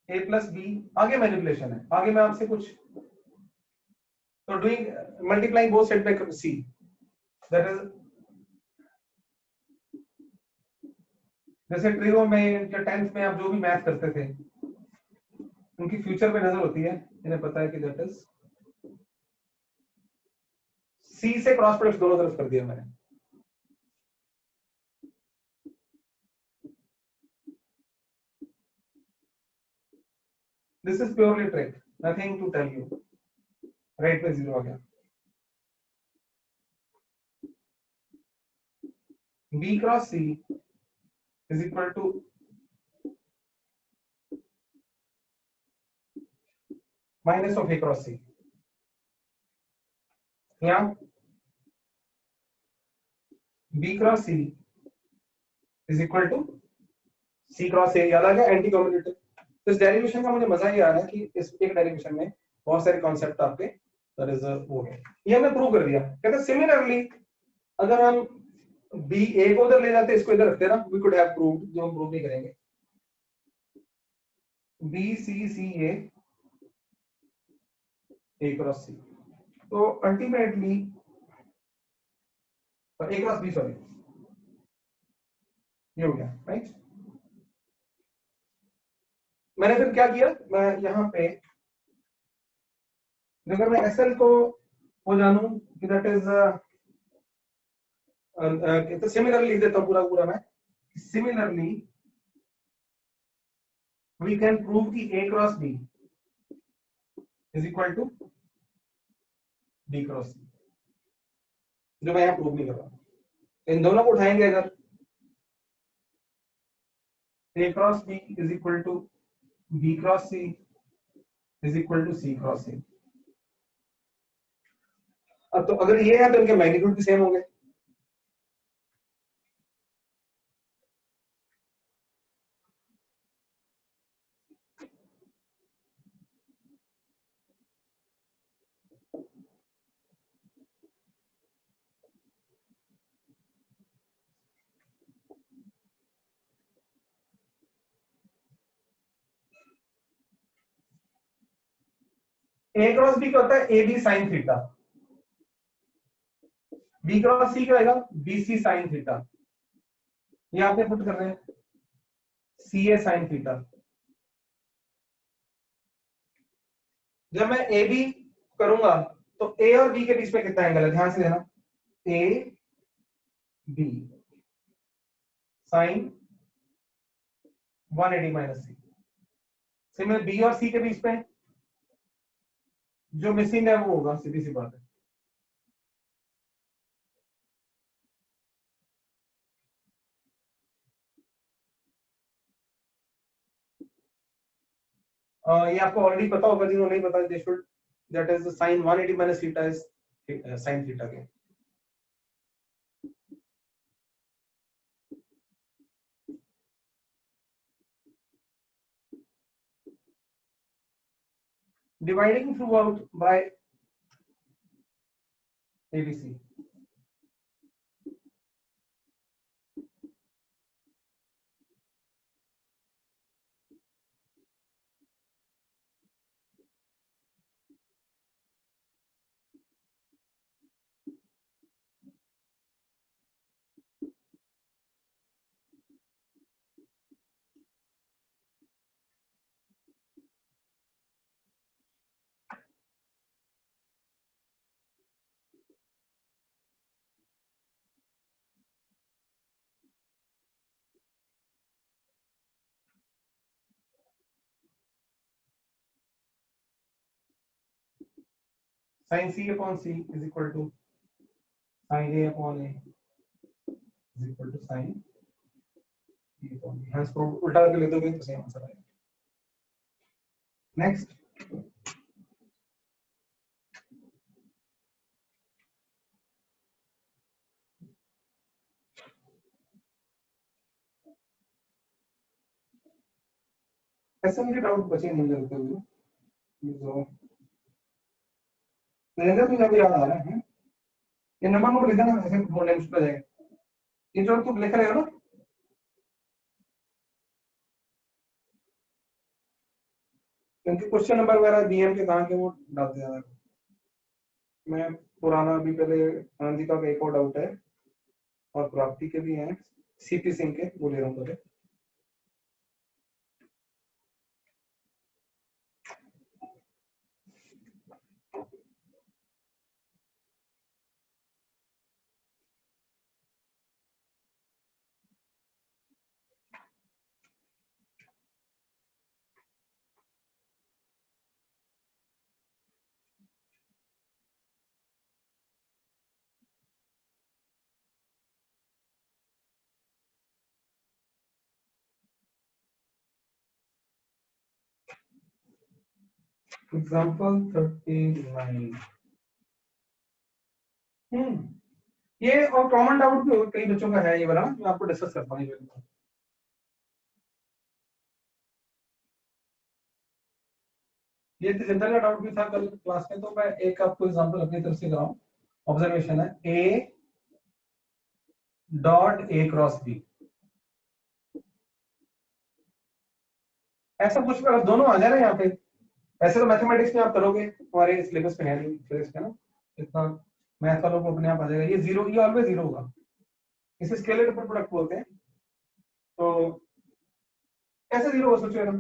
A plus B, आगे मैनिपुलेशन है, आगे मैं आपसे कुछ तो doing multiplying both side by C, that is जैसे ट्रिगो में या 10th में आप जो भी मैथ करते थे उनकी फ्यूचर में नजर होती है, इन्हें पता है कि दैट इज C से क्रॉस प्रोडक्ट दोनों तरफ कर दिया मैंने। This is purely trick, nothing to tell you. Right पे जीरो आ गया, B cross C is equal to minus of A cross C। यहाँ B cross C is equal to C cross A, याद आ गया एंटी कम्युटेटिव। तो इस derivation का मुझे मजा ही आ रहा है कि इस एक डेरिवेशन में बहुत सारे कॉन्सेप्ट आपके दैट इज हो गए। ये हमने प्रूव कर दिया। कहते सिमिलरली अगर हम बी ए को उधर ले जाते इसको इधर रखते ना, वी कुड हैव प्रूव्ड, जो हम प्रूव नहीं करेंगे। बी सी सी ए क्रॉस सी, तो अल्टीमेटली ए क्रॉस बी, सॉरी, ये हो गया राइट। मैंने फिर क्या किया, मैं यहाँ पे अगर मैं एसएल को वो जानूं कि दैट इज तो सिमिलरली लिख देता हूँ पूरा पूरा मैं। सिमिलरली वी कैन प्रूव कि a cross b is equal to b cross c, जो मैं यहाँ प्रूव नहीं कर रहा। इन दोनों को उठाएंगे अगर, a cross b is equal to b cross C is equal to C cross c. अब तो अगर ये है तो इनके मैग्नीट्यूड भी सेम होंगे। ए क्रॉस बी क्या होता है, a B sine theta. B cross c क्या आएगा, बी सी साइन थीटा। ये आपने पुट कर रहे हैं सी ए साइन थीटा। जब मैं ए बी करूंगा तो ए और बी के बीच में कितना एंगल है, ध्यान से देना, ए बी साइन 180 माइनस सी। सिमिलर बी और सी के बीच में जो मिसिंग है वो होगा, सीधी सी बात है। ये आपको ऑलरेडी पता होगा, जिन्होंने नहीं पता they should, that is sine 180 minus theta is sine theta के। Dividing throughout by ABC. Sine c upon c is equal to sine a upon a is equal to sine b upon b. हाँ, इसको उल्टा करके लिख दोगे तो same answer आएगा। Next, ऐसे मुझे डाउट बचे नहीं लगते हुए, तो मुझे अभी याद आ रहा है। ये नंबर नोट लिख देना, ऐसे ढूंढने मुश्किल हो जाएगा। ये जो तुम लिख रहे हो ना, क्योंकि क्वेश्चन नंबर वगैरह बीएम के कहाँ के वो डालते हैं। मैं पुराना अभी पहले आनंदिका का एक और डाउट है और प्राप्ति के भी हैं, सीपी सिंह के, वो ले रहा हूँ पहले। एग्जाम्पल 39। ये और कॉमन डाउट भी कई बच्चों का है ये वाला, मैं आपको डिस्कस करता हूँ। ये जनरल का डाउट भी था कल क्लास में, तो मैं एक आपको एग्जांपल अपनी तरफ से कराऊं। ऑब्जर्वेशन है A dot A cross B, ऐसा कुछ अगर दोनों आ जाए ना यहाँ पे, ऐसे तो मैथमेटिक्स में आप करोगे, हमारे सिलेबस में है नहीं फिजिक्स में ना इतना, मैथ वालों को अपने आप आ जाएगा। ये जीरो, ये ऑलवेज जीरो होगा, इसे स्केलर प्रोडक्ट बोलते हैं। तो कैसे जीरो हो, सोचो यार,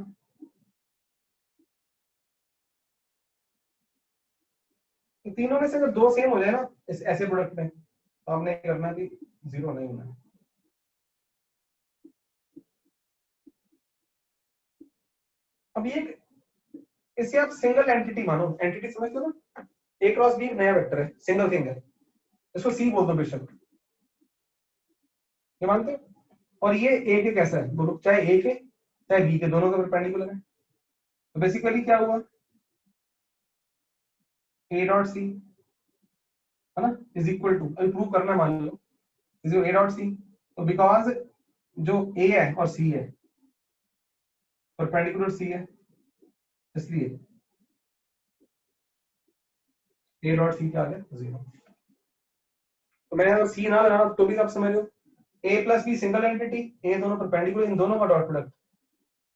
तो तीनों में से अगर दो सेम हो जाए ना इस ऐसे प्रोडक्ट में, तो आपने करना कि जीरो नहीं होना है। अब ये इसे आप सिंगल एंटिटी मानो, एंटिटी समझते हो ना, ए क्रॉस बी नया वेक्टर है, सिंगल थिंग है, इसको सी बोल दो बेशक, ये मानते हो। और ये ए के कैसा है, दोनों चाहे ए के चाहे बी के, दोनों का परपेंडिकुलर है। तो बेसिकली क्या हुआ, ए डॉट सी है ना इज इक्वल टू, अभी प्रूव करना मान लो, इज ए डॉट सी, तो बिकॉज जो ए है और सी है परपेंडिकुलर सी है, इसलिए ए डॉट सी क्या आ गया, जीरो। तो मैंने अगर सी ना लगाना तो भी आप समझ लो, ए प्लस बी सिंगल एंटिटी, ए दोनों परपेंडिकुलर, इन दोनों का डॉट प्रोडक्ट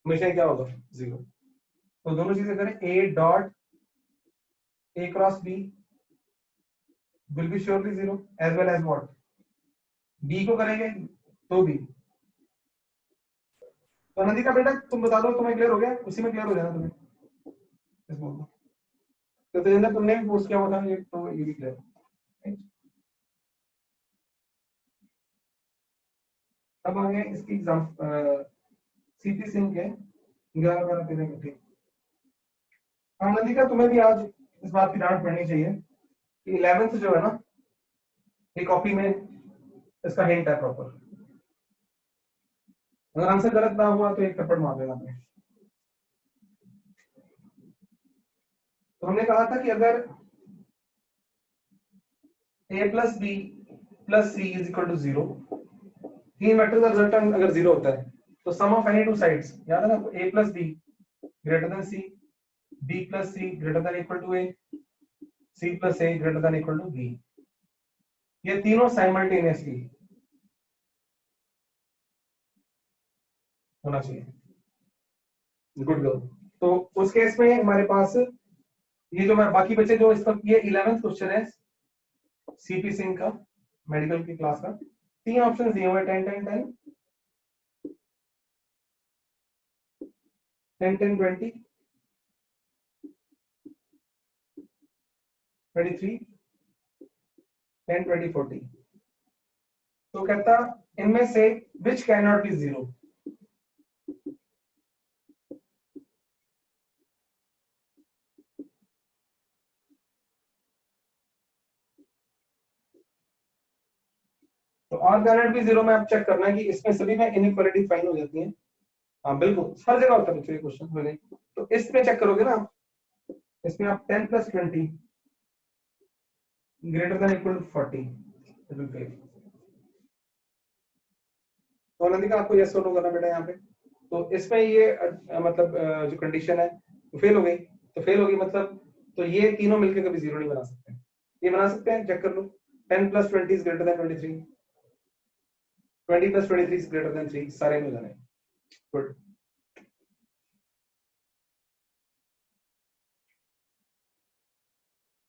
हमेशा क्या होगा, जीरो। तो दोनों चीजें करें, A dot A cross B will be surely zero, as well as what, B को करेंगे तो भी। तो अनंती का बेटा तुम बता दो, तुम्हें क्लियर हो गया, उसी में क्लियर हो जाना तुम्हें, इस बोल दो। तो तेजेंद्र तुमने भी पूछ किया हुआ था, ये तो ये भी क्लियर। अब आगे इसकी एग्जाम सीपी सिंह के 11 12 13 के थे। आनंदी का तुम्हें भी आज इस बात की डांट पड़नी चाहिए कि 11th जो है ना, ये कॉपी में इसका हिंट है प्रॉपर, अगर आंसर गलत ना हुआ तो एक थप्पड़ मार देना आपने। तो हमने कहा था कि अगर a plus B plus C is equal to zero, तीन वेक्टर का रिजल्टेंट अगर जीरो होता है, तो sum of any two sides, याद है ना, a plus B greater than C, b plus C greater than equal to a, c plus a greater than equal to b, ये तीनों साइमल्टेनियसली होना चाहिए। Good girl. तो उस केस में हमारे पास ये जो मैं बाकी बचे जो इसका, ये 11th क्वेश्चन है सीपी सिंह का, मेडिकल की क्लास का। तीन ऑप्शन दिए हुए, 10 10 10 10 10 20 23 10 20 40। तो कहता इनमें से which can not be zero, तो और कैन नॉट बी जीरो में आप चेक करना कि इसमें सभी में इनइक्वालिटी फाइन हो जाती है। हाँ बिल्कुल, हर जगह होता है क्वेश्चन में। तो इसमें चेक करोगे ना, इसमें आप 10 plus 20 greater than equal to 40, तो नंदी का आपको यस और नो करना बेटा यहाँ पे। तो इसमें ये मतलब जो कंडीशन है तो फेल हो गई, तो फेल होगी मतलब, तो ये तीनों मिलकर कभी जीरो नहीं बना सकते। ये बना सकते हैं, चेक कर लो, 10 plus 20 is greater than 23, 20 plus 23 is greater than 3, सारे मिल जाने। Good.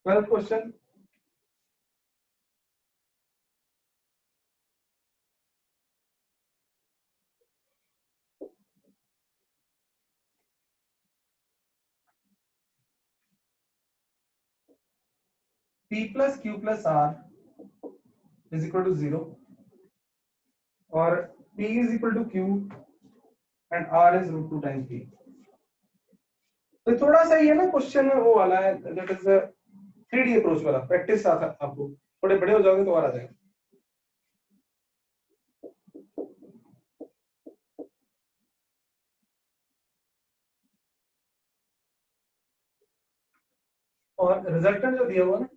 12th question, p plus q plus r is equal to 0 और p is equal to q and r is root 2 times p। तो थोड़ा सा ये ना क्वेश्चन वो वाला है, दैट इज 3D अप्रोच वाला, प्रैक्टिस आता है आपको, थोड़े बड़े हो जाओगे तो और आ जाएगा। और रिजल्टेंट जो दिया हुआ ना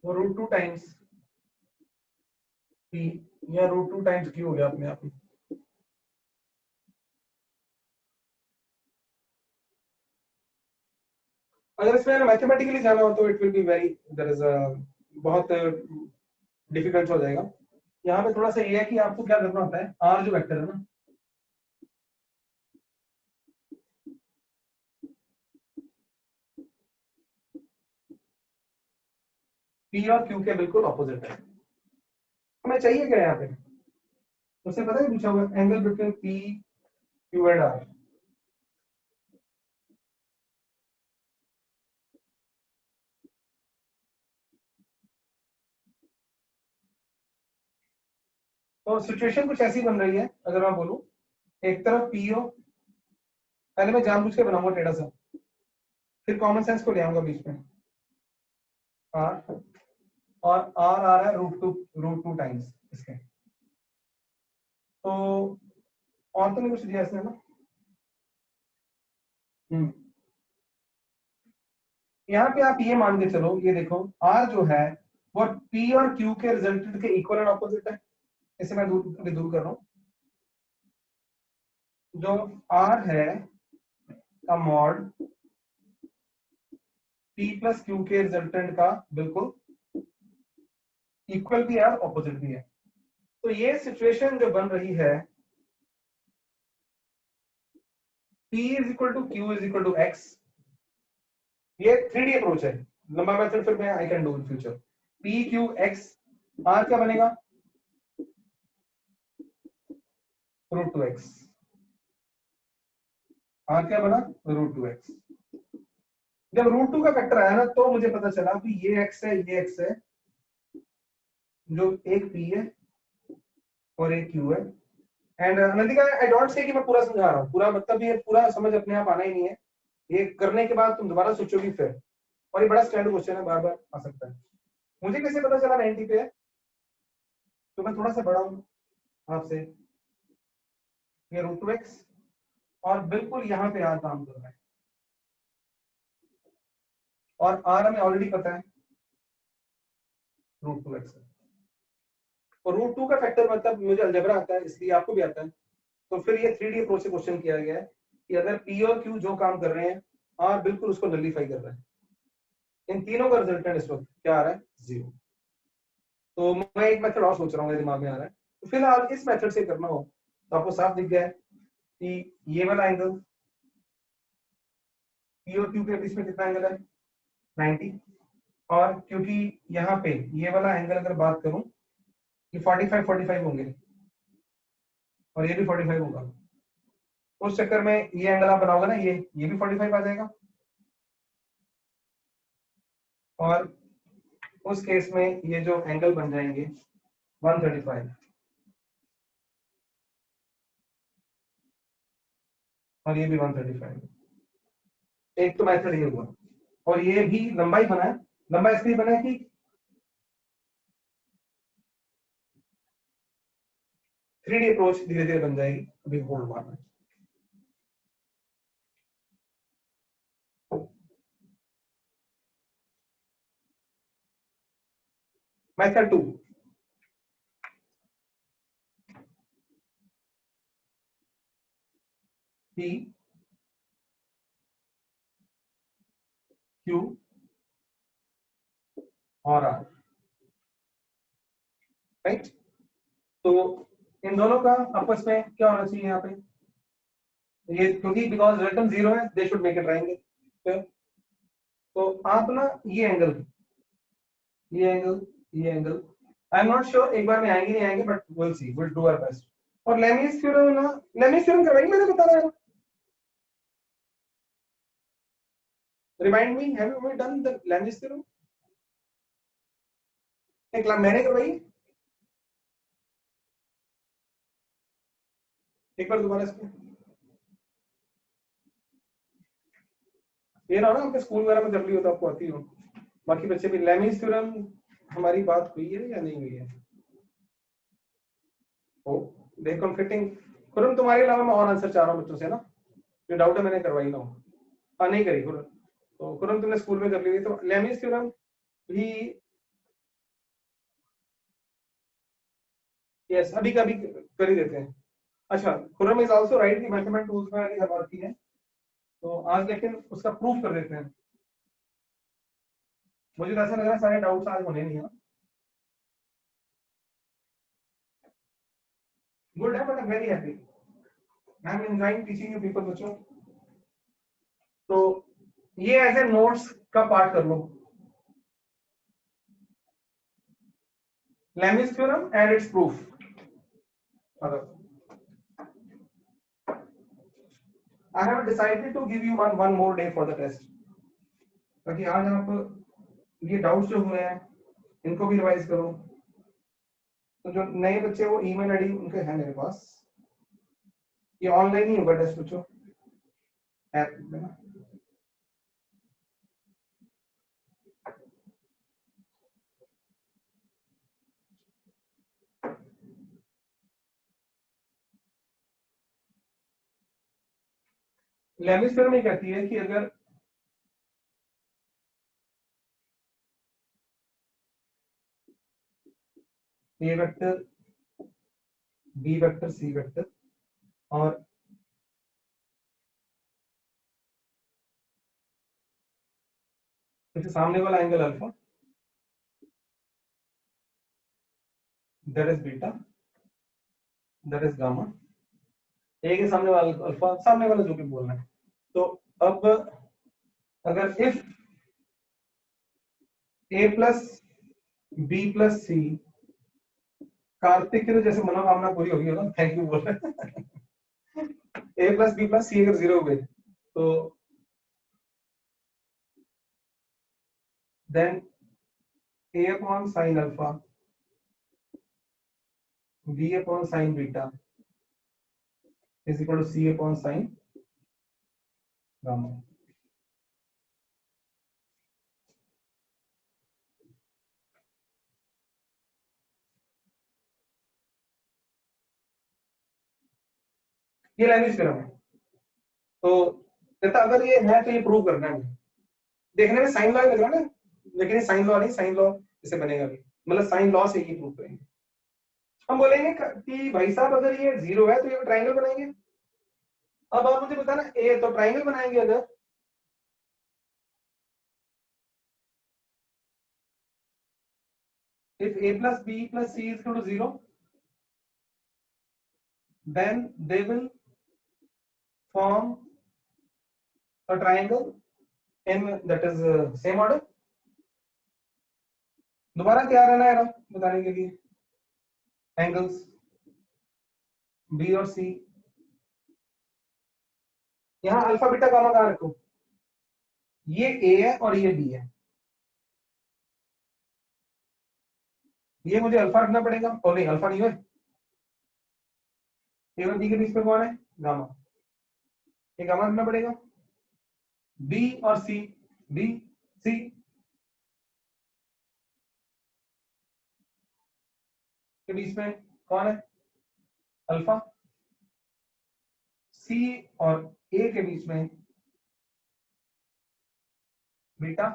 वो रूट 2 टाइम्स P या √2 टाइम्स Q हो गया अपने आप ही। अगर इसमें मैथमेटिकली जाना हो तो it will be very there is a बहुत डिफिकल्ट हो जाएगा। यहाँ पे थोड़ा सा ये है कि आपको क्या करना होता है, आर जो वेक्टर है ना, पी और क्यू के बिल्कुल ऑपोजिट है। हमें चाहिए क्या यहाँ पे, उससे पता है पूछा हुआ angle between P Q and R. तो सिचुएशन कुछ ऐसी बन रही है, अगर मैं बोलूं एक तरफ पी हो, पहले मैं जानबूझ के बनाऊंगा टेढ़ा सा, फिर कॉमन सेंस को ले आऊंगा बीच में, आर, और आर आ रहा है √2 टाइम्स इसके। तो और तो नहीं कुछ दिया इसने ना। यहाँ पे आप ये मान के चलो, ये देखो आर जो है वो पी और क्यू के रिजल्टेंट के इक्वल एंड ऑपोजिट है। इसे मैं दूर कर रहा हूँ। जो आर है का मॉड पी प्लस क्यू के रिजल्टेंट का बिल्कुल इक्वल भी है और ऑपोजिट भी है। तो ये सिचुएशन जो बन रही है, P is equal to Q is equal to x, ये 3D अप्रोच है। लंबा मेथड फिर मैं I can do in future. P Q x, R क्या बनेगा √2x, आर क्या बना √2x। जब √2 का फैक्टर आया ना तो मुझे पता चला कि ये x है ये x है, जो एक P है और एक Q है। And Nandika I don't say कि मैं पूरा समझा रहा हूँ, पूरा मतलब ये पूरा समझ अपने आप आना ही नहीं है, ये करने के बाद तुम दोबारा सोचोगी फिर। और ये बड़ा स्टैंडर्ड क्वेश्चन है, बार बार आ सकता है। मुझे कैसे पता चला 90 पे है, तो मैं थोड़ा सा बड़ा हूँ आपसे, ये √2x और बिल्कुल यहाँ पे आर काम कर रहा है, और आर हमें ऑलरेडी पता है √2x है। और √2 का फैक्टर मतलब मुझे अलजेब्रा आता है, इसलिए आपको भी आता है। तो फिर ये 3D अप्रोच से क्वेश्चन किया गया है कि अगर P और Q जो काम कर रहे हैं, आर बिल्कुल उसको नलीफाई कर रहा है। इन तीनों का रिजल्टेंट इस वक्त क्या आ रहा है, 0। तो मैं एक मेथड और सोच रहा हूँ, मेरे दिमाग में आ रहा है। तो फिलहाल इस मेथड से करना हो तो आपको साफ दिख गया है कि ये वाला एंगल P और Q के बीच में कितना एंगल है 90, और क्योंकि यहाँ पे ये वाला एंगल अगर बात करूं कि 45 होंगे और ये भी 45 होगा, उस चक्कर में ये एंगल आप बनाओगे ना, ये भी 45 आ जाएगा, और उस केस में ये जो एंगल बन जाएंगे 135, और ये भी 135। एक तो मेथड ये हुआ, और ये भी लंबाई बना है। लंबा इसलिए बना है कि थ्री डी अप्रोच धीरे धीरे बन जाएगी, अभी होल्ड मारना है। मेथड 2, P Q और R, राइट। तो इन दोनों का आपस में क्या होना चाहिए यहाँ पे, ये क्योंकि बिकॉज रिटर्न 0 है, they should make it triangle. तो आप ना ये एंगल, ये एंगल, ये angle, I am not sure एक बार में आएंगे नहीं आएंगे, but will see, will do our best. और लेमीज थ्योरम ना, लेमीज थ्योरम करवाएंगे, मैंने बता रहा है। Remind me, have you done the Lami's theorem? एक मैंने करवाई, एक बार दोबारा इसको, ये ना आपके स्कूल वगैरह में कर ली हो तो आपको आती हो। बाकी बच्चे भी, लेमीज थ्योरम हमारी बात हुई है या नहीं हुई है? ओ दे कॉन्फ्लिक्टिंग। खुरम तुम्हारे अलावा मैं और आंसर चाह रहा हूँ बच्चों से ना, जो डाउट है मैंने करवाई ना हो। हाँ नहीं करी खुरम, तो खुरम तुमने स्कूल में कर ली थी, तो लेमीज थ्योरम भी यस अभी का अभी कर ही देते हैं। अच्छा, खुरम इज आल्सो राइट की मेजरमेंट टूल्स में हर बार की है, तो आज लेकिन उसका प्रूफ कर देते हैं। मुझे तो ऐसा लग रहा है सारे डाउट्स आज होने नहीं है। गुड है, but I am very happy, I am enjoying teaching you people बच्चों। तो ये एज ए नोट्स का पार्ट कर लो, Lami's theorem and its proof। I have decided to give you one more day for the test, ताकि आज आप ये doubts जो हुए हैं इनको भी रिवाइज करो। तो जो नए बच्चे वो ईमेल आईडी उनके है मेरे पास, ये ऑनलाइन ही होगा टेस्ट बच्चों, ऐप में ना। Lami's theorem ये कहती है कि अगर a vector, b vector, c vector और इसके सामने वाला angle alpha, that is beta, that is gamma, a के सामने वाला अल्फा, सामने वाला जो भी बोलना है। तो अब अगर if A plus B plus c, Kartik की तो जैसे मनोकामना पूरी होगी ना, थैंक यू बोल रहे A plus B plus C अगर जीरो हुए तो then A upon sine alpha, B upon sine beta is equal to C upon sine gamma. ये लैंग्वेज थ्योरम है। तो कहता अगर ये है तो ये प्रूव करना है। देखने में साइन लॉ लग रहा है ना, लेकिन ये साइन लॉ नहीं, साइन लॉ इसे बनेगा भी, मतलब साइन लॉ से ही प्रूव करेंगे। हम बोलेंगे कि भाई साहब अगर ये जीरो है तो ये ट्राइंगल बनाएंगे। अब आप मुझे बताना, ए तो ट्राइंगल बनाएंगे अगर if a plus b plus c is equal to 0, then they will form a triangle in that is same order। दोबारा तैयार रहना है बताने के लिए एंगल्स बी और सी। यहां अल्फा बीटा गामा कहां रखो, ये ए है और ये बी है, ये मुझे अल्फा रखना पड़ेगा, और नहीं अल्फा नहीं है, ए और बी के बीच में कौन है, गामा, ये गामा रखना पड़ेगा। बी और सी, बी सी के बीच में कौन है, अल्फा। सी और ए के बीच में बीटा।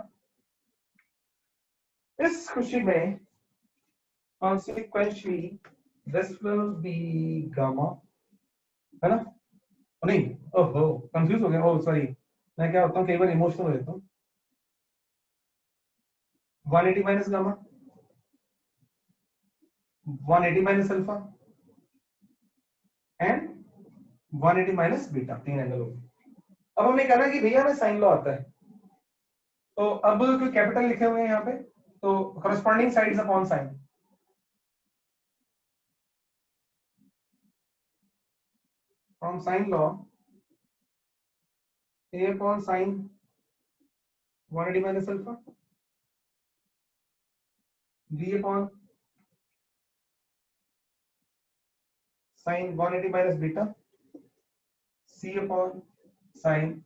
इस खुशी में consequently this will be gamma, है ना, नहीं ओहो कंफ्यूज हो गया, ओह सॉरी, मैं क्या होता हूँ कई बार इमोशनल हो जाता हूँ। 180 minus gamma, 180 minus alpha and 180 minus beta, तीन एंगल हो गए। अब हमें कहना है कि भैया हमें साइन लॉ आता है, तो अब कोई कैपिटल लिखे हुए हैं यहाँ पे, तो corresponding sides upon sine, from sine law A upon sine 180 minus alpha, B upon sine 180 minus beta, C upon sine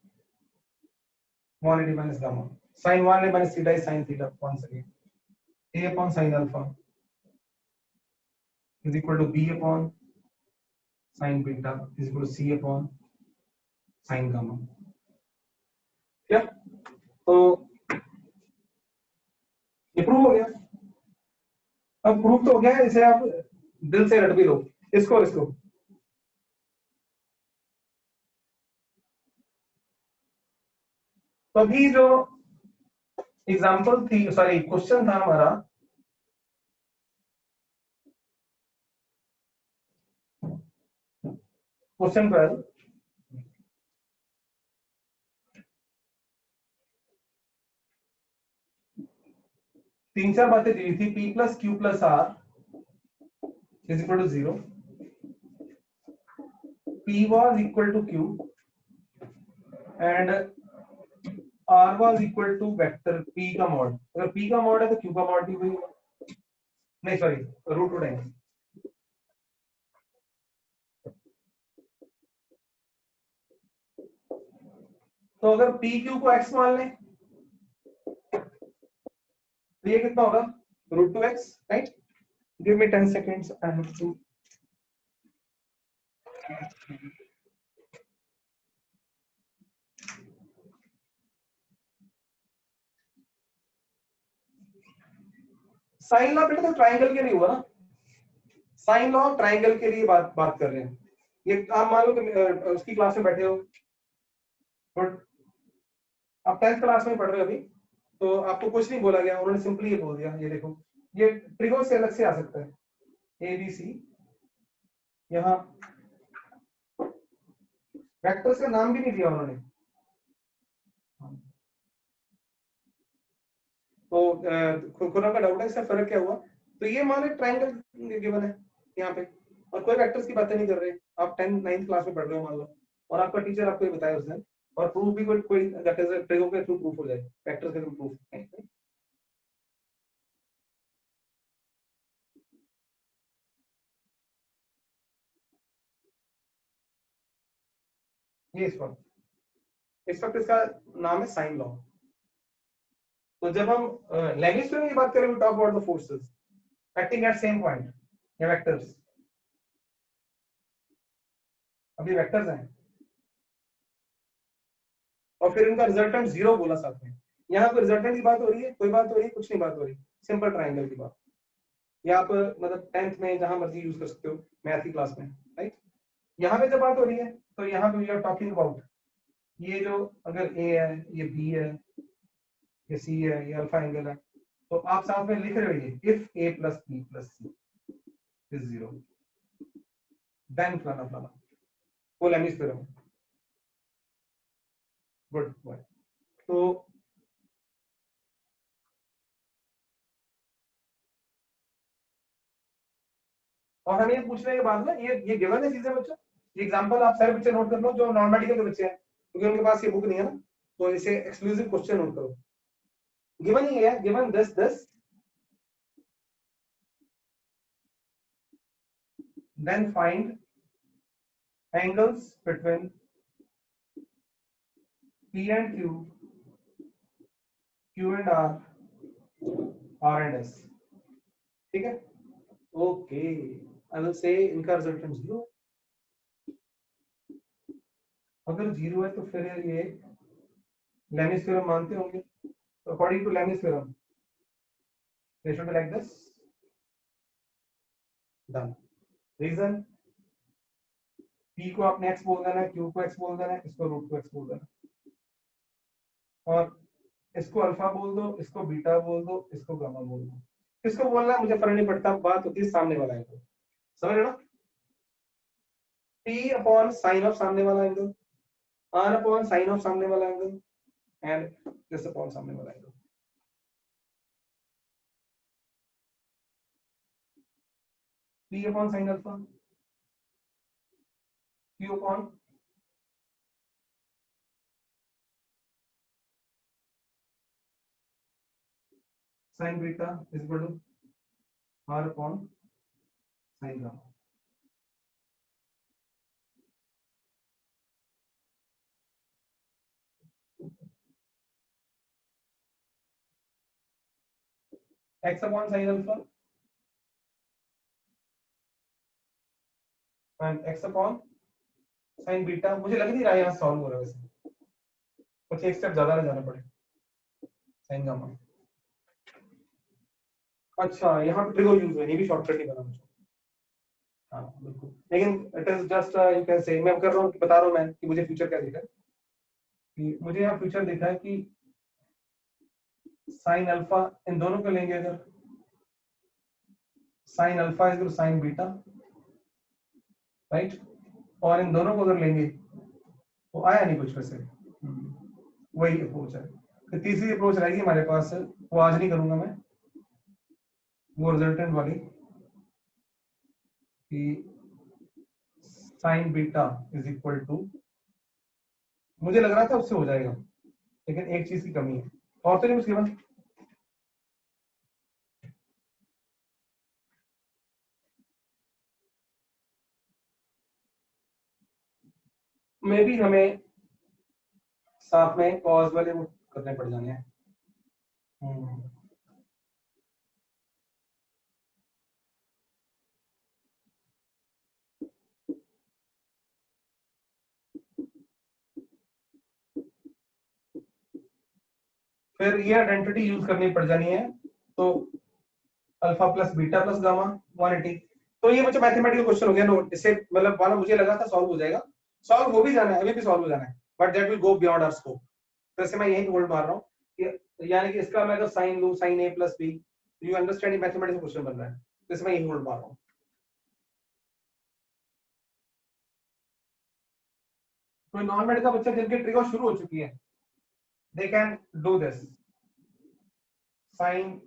180 minus gamma. Sin 180 minus theta is sin theta once again. A upon sin alpha is equal to B upon sin beta is equal to C upon sin gamma. क्या? तो ये prove हो गया। अब prove तो हो गया है, इसे आप दिल से रट भी लो इसको और इसको। तो अभी जो एग्जाम्पल थी, सॉरी क्वेश्चन था हमारा, क्वेश्चन 12, तीन चार बातें दी थी। P plus Q plus R is equal to 0, P was equal to Q and R was equal to vector P का मॉड। अगर P का मॉड है तो Q का मॉड भी वही होगा, नहीं सॉरी रूट 2 टाइम्स। तो अगर P Q को x मान लें तो ये कितना होगा, root 2x, right. Give me 10 seconds, I have to sine law बेटा तो ट्रायंगल के लिए हुआ ना, साइन लॉ ट्रायंगल के लिए बात बात कर रहे हैं। ये आप मान लो कि उसकी क्लास में बैठे हो, बट आप 10th क्लास में पढ़ रहे हो अभी, तो आपको कुछ नहीं बोला गया, उन्होंने सिंपली ये बोल दिया, ये देखो ये ट्रिगो से अलग से आ सकता है, ए बी सी, यहाँ वेक्टर्स का नाम भी नहीं दिया उन्होंने। तो खुदा का डाउट है इसका फर्क क्या हुआ। तो ये हमारे ट्रायंगल गिवन है यहाँ पे, और कोई वेक्टर्स की बातें नहीं कर रहे। आप 10th 9th क्लास में पढ़ रहे हो मान लो, और आपका टीचर आपको ये बताया उसने, और प्रूफ भी कोई दैट इज ट्रिगो के थ्रू प्रूफ हो जाए, वेक्टर्स के थ्रू प्रूफ। ये इस वक्त इसका नाम है साइन लॉ। तो जब हम लैंग्वेज की बात करें, we talk about the forces acting at same point या वेक्टर्स। अभी वेक्टर्स हैं और फिर इनका रिजल्टेंट 0 बोला साथ में। यहाँ पर रिजल्टेंट की बात हो रही है, कोई बात हो रही है, कुछ नहीं बात हो रही, सिंपल ट्राइंगल की बात। या आप मतलब 10th में जहां मर्जी यूज कर सकते हो, मैथ की क्लास में, राइट। यहाँ पे जब बात हो रही है तो यहाँ पे वी आर टॉकिंग अबाउट ये जो, अगर ए है, ये बी है, ये सी है, ये अल्फा एंगल है, तो आप साथ में लिख रहे हो ये if A plus B plus C is 0 then फलाना फलाना, फुल हेमिस्फीयर। Good boy. तो और हमें ये पूछने के बाद ना, ये गिवन है चीजें बच्चों, ये एग्जांपल आप सारे बच्चे नोट कर लो जो नॉन मेडिकल के बच्चे हैं, क्योंकि उनके पास ये बुक नहीं है ना, तो इसे एक्सक्लूसिव क्वेश्चन नोट करो। गिवन ही है, given 10 then find angles between P and Q, Q and R, R and S। ठीक है, ओके। आई विल से इनका रिजल्टेंट 0। अगर 0 है तो फिर ये लेमिस थ्योरम मानते होंगे, तो according to Lami's theorem they should be like this, done. Reason, P को आपने x बोल देना है, Q को x बोल देना है, इसको रूट को x बोल देना है, और इसको अल्फा बोल दो, इसको बीटा बोल दो, इसको गामा बोल दो। किसको बोलना है मुझे फर्क नहीं पड़ता, बात होती है सामने वाला एंगल, समझ रहे ना। P अपॉन साइन ऑफ सामने वाला angle, R upon sine of सामने वाला एंगल, एंड दिस अपॉन सामने वाला angle. P upon sine alpha, Q upon sine beta is equal to R upon sine gamma. X upon sine alpha and X upon sine beta. मुझे लग नहीं रहा है यहाँ सॉल्व हो रहा है वैसे, कुछ एक स्टेप ज्यादा ना जाना पड़े, साइन गामा। अच्छा यहाँ पे ट्रिगो यूज हुआ, ये भी शॉर्टकट ही बना मुझे। हाँ बिल्कुल, लेकिन it is just you can say, मैं कर रहा हूँ, बता रहा हूँ मैं कि मुझे फ्यूचर क्या दिखा है, कि मुझे यहाँ फ्यूचर दिखा है कि साइन अल्फा इन दोनों को लेंगे अगर, sine alpha is sine beta, right, और इन दोनों को अगर लेंगे तो आया नहीं कुछ वैसे, वही अप्रोच है। तो तीसरी अप्रोच रहेगी हमारे पास, वो आज नहीं करूंगा मैं, वो रिजल्टेंट वाली, कि sine beta is equal to, मुझे लग रहा था उससे हो जाएगा, लेकिन एक चीज की कमी है, और तो नहीं उसके बाद मे भी हमें साथ में कॉज वाले वो करने पड़ जाने हैं। फिर ये आइडेंटिटी यूज करनी पड़ जानी है, तो alpha plus beta plus gamma 180। तो ये मुझे मैथमेटिकल क्वेश्चन हो गया नोट, इससे मतलब वाला मुझे लगा था सॉल्व हो जाएगा, सॉल्व हो भी जाना है, अभी भी सॉल्व हो जाना है, but that will go beyond our scope. तो इससे मैं यही होल्ड मार रहा हूँ कि यानी कि इसका मैं अगर साइन लूं, sine A plus B, you understand mathematical question बन रहा है, तो इसमें यही होल्ड मार रहा हूँ। कोई नॉन मेड का बच्चा जिनके ट्रिगर शुरू हो चुकी है, they can do this, sine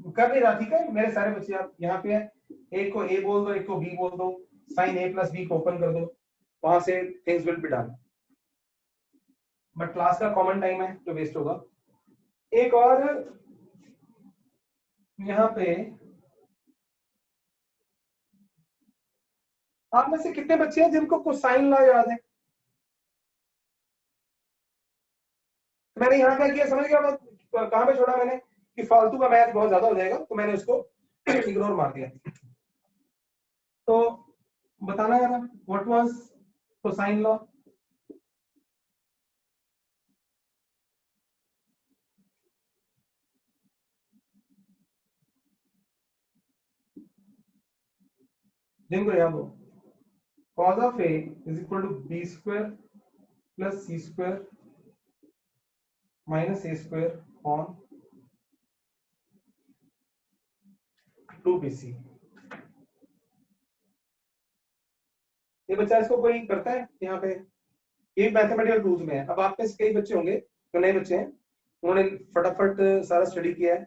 कर नहीं रहा, ठीक है मेरे सारे बच्चे, आप यहाँ पे है, एक को ए बोल दो, एक को बी बोल दो, साइन ए प्लस बी को ओपन कर दो, वहां से things will be done, but class का कॉमन टाइम है जो वेस्ट होगा। एक और यहाँ पे, आप में से कितने बच्चे हैं जिनको कोसाइन लॉ याद है? तो मैंने यहाँ क्या किया समझ गया, कहां पे छोड़ा मैंने, कि फालतू का मैथ बहुत ज्यादा हो जाएगा, तो मैंने उसको इग्नोर मार दिया। तो बताना यार, व्हाट वाज कोसाइन लॉ? जिनको याद हो, cos of a is equal to b square plus c square minus a square on 2bc। ये बच्चा इसको कोई करता है यहाँ पे, ये मैथमेटिकल टूल्स में है। अब आप में से कई बच्चे होंगे जो नए बच्चे हैं, उन्होंने फटाफट सारा स्टडी किया है,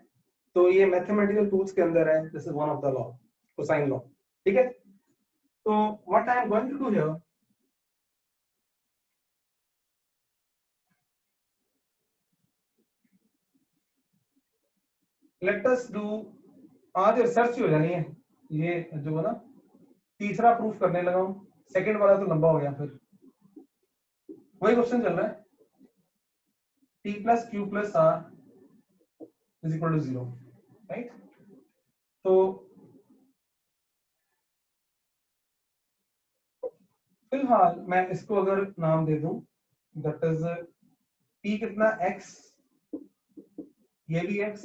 तो ये मैथमेटिकल टूल्स के अंदर है, this is one of the law, cosine law, ठीक है। तो what I am going to do here, let us do, आज रिसर्च हो जानी है, ये जो है ना, तीसरा प्रूफ करने लगा हूं, सेकंड वाला तो लंबा हो गया, फिर वही क्वेश्चन चल रहा है, t plus Q plus R is equal to 0, right. तो फिलहाल मैं इसको अगर नाम दे दूं, दैट इज p कितना x, ये भी x,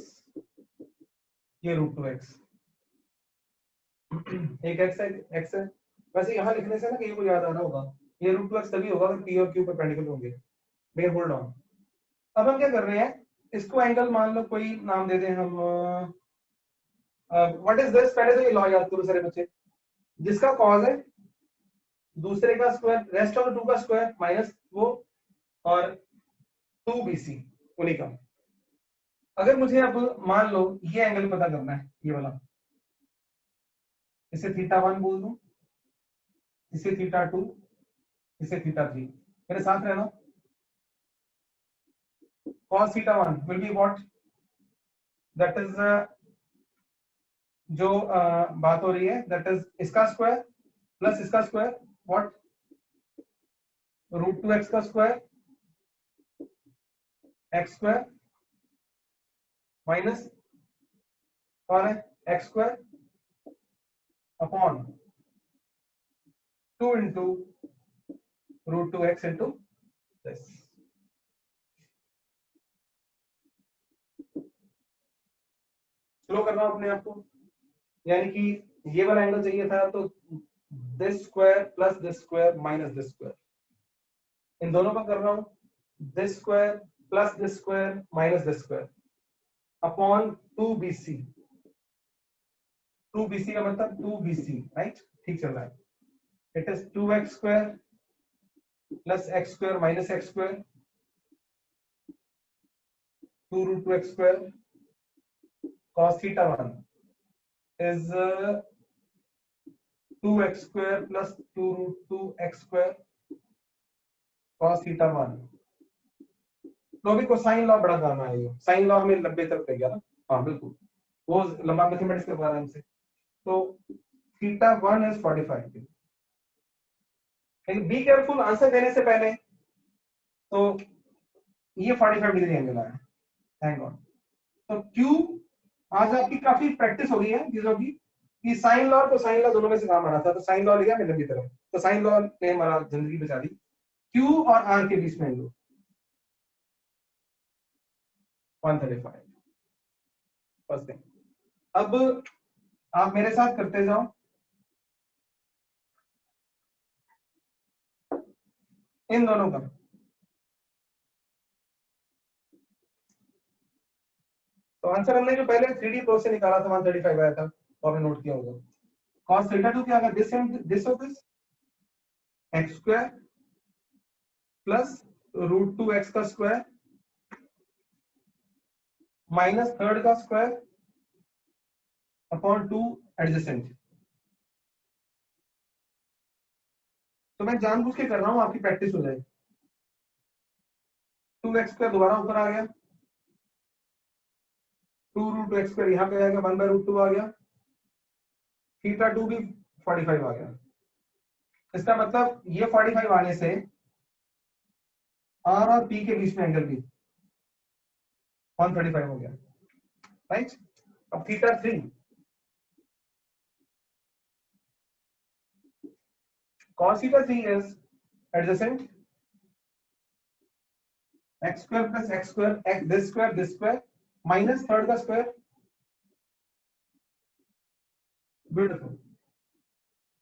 ये रूट टू एक्स, एक x है। वैसे यहाँ लिखने से ना कहीं को याद आ रहा होगा, ये रूट टू एक्स तभी होगा अगर p और q परपेंडिकुलर होंगे। लेकिन होल्ड ऑन, अब हम क्या कर रहे हैं, इसको एंगल मान लो कोई नाम दे दें हम, व्हाट इज दिस, पहले तो ये लॉ याद करो सारे बच्चे, जिसका कॉज है दूसरे का स्क्वायर, रेस्ट ऑफ टू का स्क्वायर माइनस वो, और 2bc उन्हीं का। अगर मुझे अब मान लो ये एंगल पता करना है, ये वाला, इसे θ1 बोल दूं, इसे θ2, इसे θ3, मेरे साथ रहना, cos θ1 will be what, that is जो बात हो रही है, that is इसका स्क्वायर प्लस इसका square, what, root two x का स्क्वायर, एक्स स्क्वायर माइनस कौन है, x square upon 2 into root two x into this. Slow कर रहा हूं अपने आप को, यानी कि ये वाला एंगल चाहिए था तो this square plus this square minus this square, इन दोनों का कर रहा हूं, this square plus this square minus this square upon 2bc। 2bc का मतलब 2bc, राइट? ठीक चल रहा है। It is 2x square plus x square minus x square 2 root 2x square cos theta 1 is 2x square plus 2 root 2x square cos theta 1। तो अभी cosine law बड़ा काम आएगा, साइन लॉ हमें 90 तक रह गया ना। हाँ बिल्कुल, वो लंबा मैथमेटिक्स के बारे में से। तो थीटा 1 इज 45 डिग्री। लेकिन बी केयरफुल, आंसर देने से पहले तो ये 45 डिग्री एंगल आया, हैंग ऑन। तो क्यू आज आपकी काफी प्रैक्टिस हो गई है चीजों की, कि साइन लॉ और कोसाइन लॉ दोनों में से काम आ रहा था, तो साइन लॉ लिया मैंने लंबी तरफ, तो साइन लॉ ने हमारा जिंदगी बचा दी। क्यू और आर के बीच में एंगल 135, फर्स्ट थिंग। अब आप मेरे साथ करते जाओ, इन दोनों का तो आंसर हमने जो पहले 3D प्रोसेस से निकाला था 135 आया था, तो आपने नोट किया होगा। cos थीटा 2 क्या आ गया, this of this x square plus root 2x का स्क्वायर माइनस थर्ड का स्क्वायर अपॉन 2 एडजेसेंट। तो मैं जानबूझ के कर रहा हूं, आपकी प्रैक्टिस हो जाए। 2x स्क्वायर दोबारा ऊपर आ गया, 2 रूट x स्क्वायर यहां पे आएगा, 1 बाय रूट 2 आ गया, थीटा 2 भी 45 आ गया। इसका मतलब ये 45 आने से r और p के बीच में एंगल भी 135 हो गया, राइट? अब theta 3 cos theta 3 is adjacent x square plus x square, x this square minus third का square, beautiful,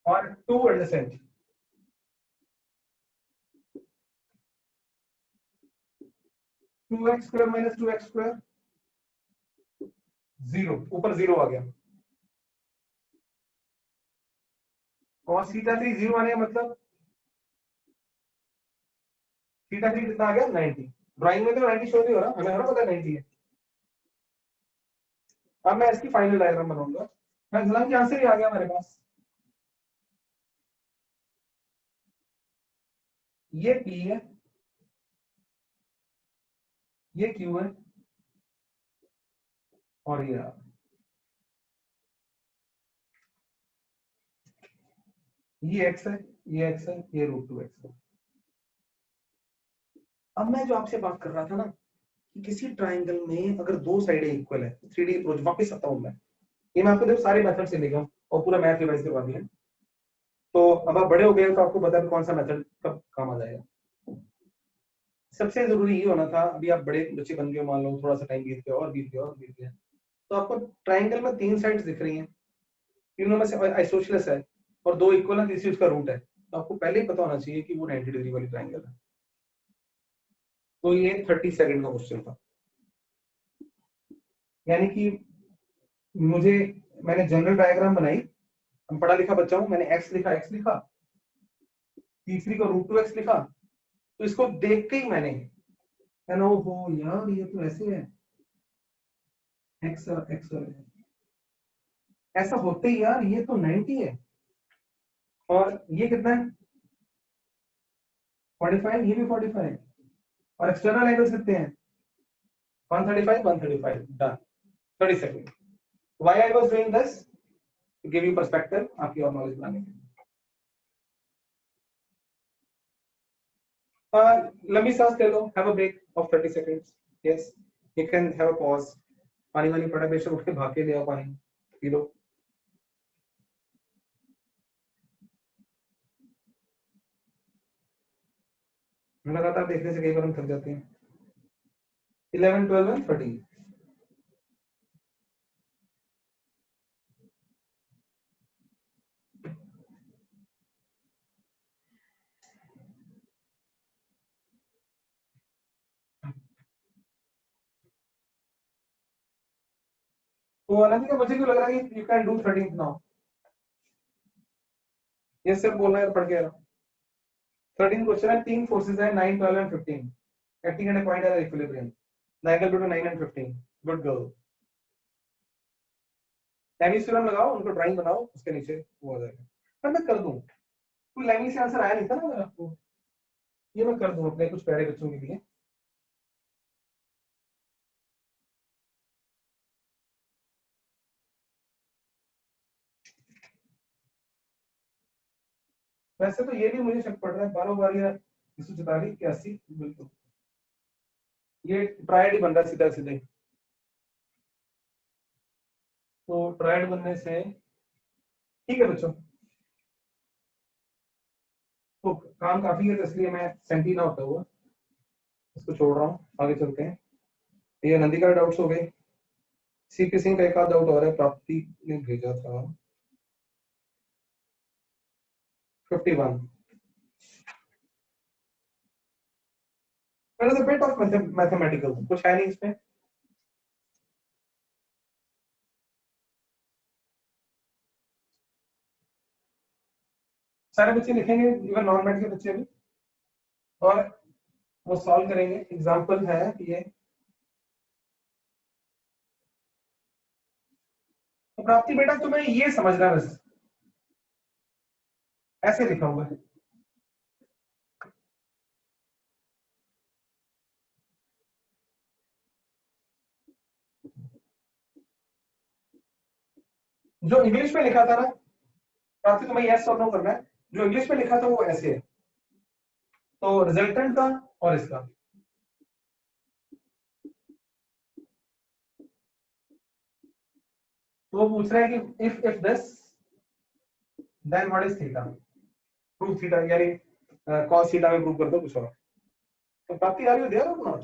और 2 adjacent, 2x square minus 2x square 0, ऊपर 0 आ गया। cos theta 3 0 आने का मतलब थीटा 3 कितना आ गया, 90। ड्राइंग में तो 90 शो नहीं हो रहा, हमें ना पता 90 है। अब मैं इसकी फाइनल डायग्राम बनाऊंगा, मैं हालांकि आंसर ही आ गया हमारे पास। ये P है, ये Q है, और ये R। ये x है, ये x है, ये रूट 2x है। अब मैं जो आपसे बात कर रहा था ना कि किसी ट्राइंगल में अगर दो साइडें इक्वल है, 3D अप्रोच वापस आता हूं मैं, ये मैं आपको देखो सारे मेथड से लेगा और पूरा मैथ रिवाइज करवा दिया। तो अब आप बड़े हो गए तो आपको पता है कौन सा मेथड कब काम आ जाएगा। सबसे जरूरी ये होना था, अभी आप बड़े बच्चे बन गए, मान लो थोड़ा सा टाइम बीत गया और बीत गया और बीत गया, तो आपको ट्राइंगल में 3 साइड्स दिख रही हैं, तीनों में से आइसोसेलेस है और 2 इक्वल है, तीसरी उसका रूट है, तो आपको पहले ही पता होना चाहिए कि वो 90 डिग्री वाली ट्राइंगल है। तो ये 30 सेकंड का क्वेश्चन था, यानी कि मुझे, मैंने जनरल डायग्राम बनाई, हम पढ़ा लिखा बच्चा हूं, मैंने x लिखा, तीसरी को रूट 2x लिखा, तो इसको देख के ही मैंने कहना हो यार ये तो ऐसे है, x और x और ऐसा होते ही यार ये तो 90 है, और ये कितना है 45, ये भी 45, और एक्सटर्नल एंगल्स कितने हैं 135 135, done. 30 second. Why I was doing this, to give you perspective, आपकी और नॉलेज बनाने के लिए। लंबी सांस ले लो, have a break of 30 seconds, yes you can have a pause, पानी वानी पड़ा बेशक उठ के भाग के ले आओ, पानी पी लो। लगातार देखने से कई बार हम थक जाते हैं। 11 12 एंड 13, तो अनंतिका मुझे क्यों लग रहा है कि you can do 13th now. ये सिर्फ बोलना है, पढ़ के रहा। 13 क्वेश्चन है, 3 फोर्सेस है, 9 12 and 15 acting at a point at equilibrium, the angle between 9 and 15। Good girl. Lami's लगाओ, उनको ड्राइंग बनाओ, उसके नीचे वो आ जाएगा। पर मैं कर दूं, कोई लेमी से आंसर आया नहीं था ना अगर आपको, ये मैं कर दूं अपने कुछ प्यारे बच्चों के लिए। वैसे तो ये भी मुझे शक पड़ रहा है, 12 बार या 144 81 बिल्कुल, ये ट्रायड ही बन रहा है सीधा सीधे। तो ट्रायड बनने से ठीक है बच्चों, तो काम काफी है, तो इसलिए मैं सेंटी ना होता हुआ इसको छोड़ रहा हूँ, आगे चलते हैं। ये नंदी का डाउट्स हो गए। सीपी सिंह का एक आध डाउट और है, प्राप्ति ने भेजा था 51। There is a bit of mathematical, कुछ है नहीं इसमें। सारे बच्चे लिखेंगे, इवन नॉन मैथ के बच्चे भी, और वो सॉल्व करेंगे। एग्जांपल है ये, तो प्राप्ति बेटा तुम्हें ये समझना, बस ऐसे लिखा हुआ है। जो इंग्लिश में लिखा था ना प्राप्ति, तुम्हें यस और नो करना है। जो इंग्लिश में लिखा था वो ऐसे है, तो रिजल्टेंट का और इसका, तो वो पूछ रहे हैं कि if this then what is theta, prove theta, यानी कॉस थीटा में प्रूव कर दो कुछ और। तो प्राप्ति आ रही हो, दे रहा हूं।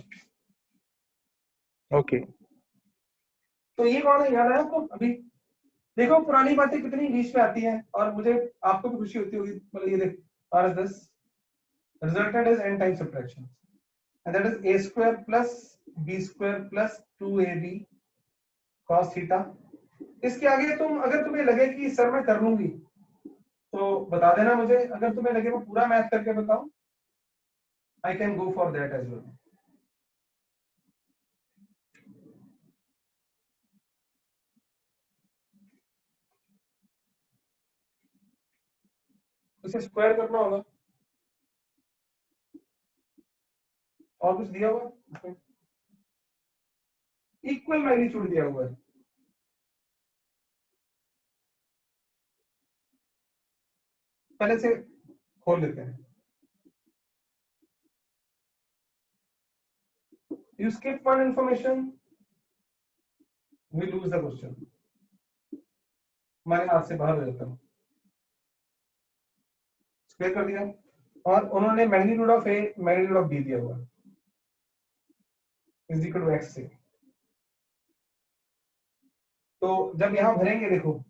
ओके, तो ये कौन है, याद आया आपको अभी? देखो पुरानी बातें कितनी बीच में आती हैं, और मुझे आपको भी खुशी होती होगी। मतलब ये देख, R S this resultant is n time subtraction, and that is a square plus b square plus 2ab cos theta। इसके आगे तुम, अगर तुम्हें लगे कि सर मैं कर लूंगी तो बता देना मुझे, अगर तुम्हें लगे वो पूरा मैथ करके बताओ, I can go for that as well. इसे स्क्वायर करना होगा, और कुछ दिया हुआ, इक्वल मैग्नीट्यूड दिया हुआ है। पहले से खोल लेते हैं। You skip one information, we lose the question, हमारे हाथ से बाहर हो जाता है। स्क्वायर कर दिया, और उन्होंने magnitude of A magnitude of B दिया हुआ इज इक्वल टू एक्स से। तो जब यहां भरेंगे, देखो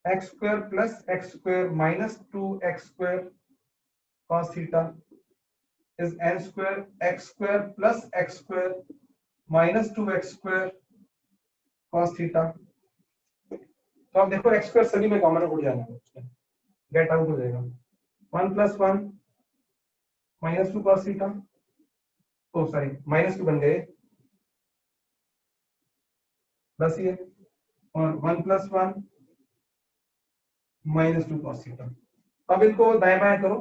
x square plus x square minus 2x square cos theta is n square x square plus x square minus 2x square cos theta. तो आप देखो एक्स स्क्वायर सभी में कॉमन उड़ जाना है, गेट आउट हो जाएगा। 1 प्लस 1 माइनस 2 cos थीटा, ओ सॉरी माइनस 2 बन गए प्लस ये, और 1 प्लस 1 माइनस 2 cos थीटा। अब इनको दाएं बाएं करो,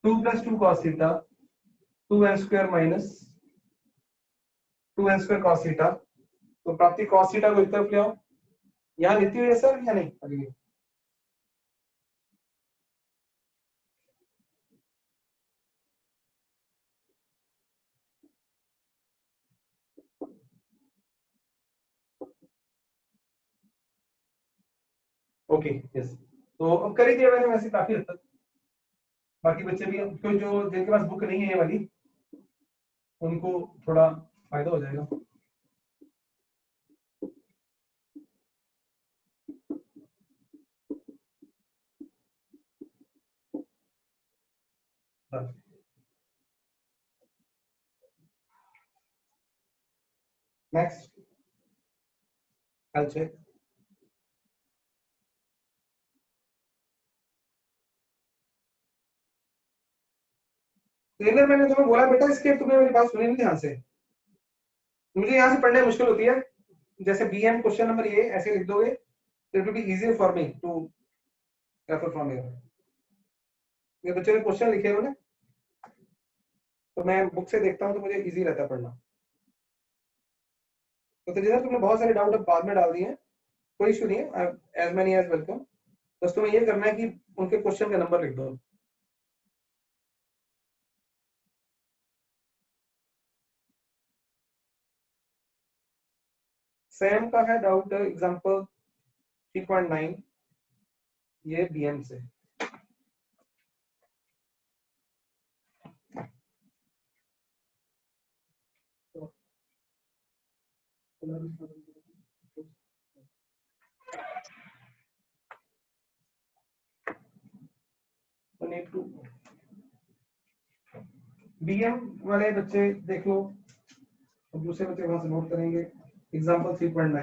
2 plus 2 cos theta, 2n square minus 2n square cos theta. तो प्राप्ति cos थीटा को एक तरफ ले आओ, यहाँ लिखती हुई है सर या नहीं अभी? ओके यस, तो अब कर ही दिया मैंने वैसे काफी हद तक। बाकी बच्चे भी, तो जो जिनके पास बुक नहीं है ये वाली, उनको थोड़ा फायदा हो जाएगा। Next I'll check. ट्रेनर मैंने तुम्हें बोला बेटा इसके, तुम्हें मेरी बात सुनी नहीं ध्यान से। मुझे यहाँ से पढ़ने मुश्किल होती है, जैसे BM क्वेश्चन नंबर ये ऐसे लिख दोगे, it will be easy for me to refer from here. ये बच्चे ने क्वेश्चन लिखे हुए ना, तो मैं बुक से देखता हूँ तो मुझे इजी रहता है पढ़ना। तो तेजस तुमने बहुत सारे डाउट अब बाद में डाल दिए हैं, कोई इशू नहीं है, एज मैनी एज वेलकम। बस तुम्हें ये करना है कि उनके क्वेश्चन का नंबर लिख दो। सैम का है डाउट एग्जांपल 3.9, ये BM से। BM वाले बच्चे देख लो, दूसरे बच्चे वहां से नोट करेंगे। एग्जांपल 3.9,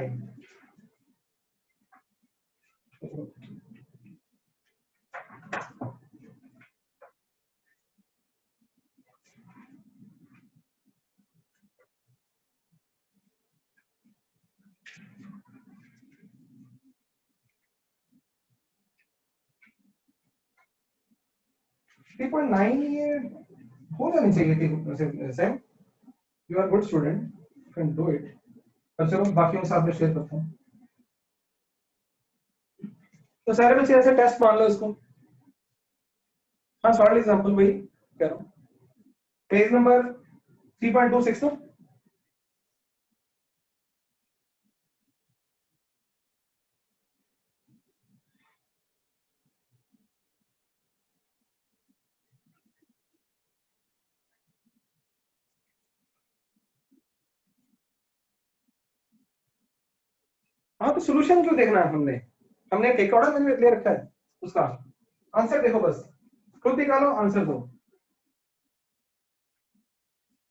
3.9 ये हो जानी चाहिए थी Sam. You are good student, you can do it. पर चलो बाकियों के साथ में शेयर करता हूँ। तो सारे बच्चे ऐसे टेस्ट मान लो इसको। हाँ सॉरी एग्जांपल वही कह रहा हूँ। पेज नंबर 3.26 तो हाँ, तो सोल्यूशन क्यों देखना है हमने? हमने एक ऑर्डर मैंने ले रखा है, उसका आंसर देखो, बस खुद निकालो आंसर दो।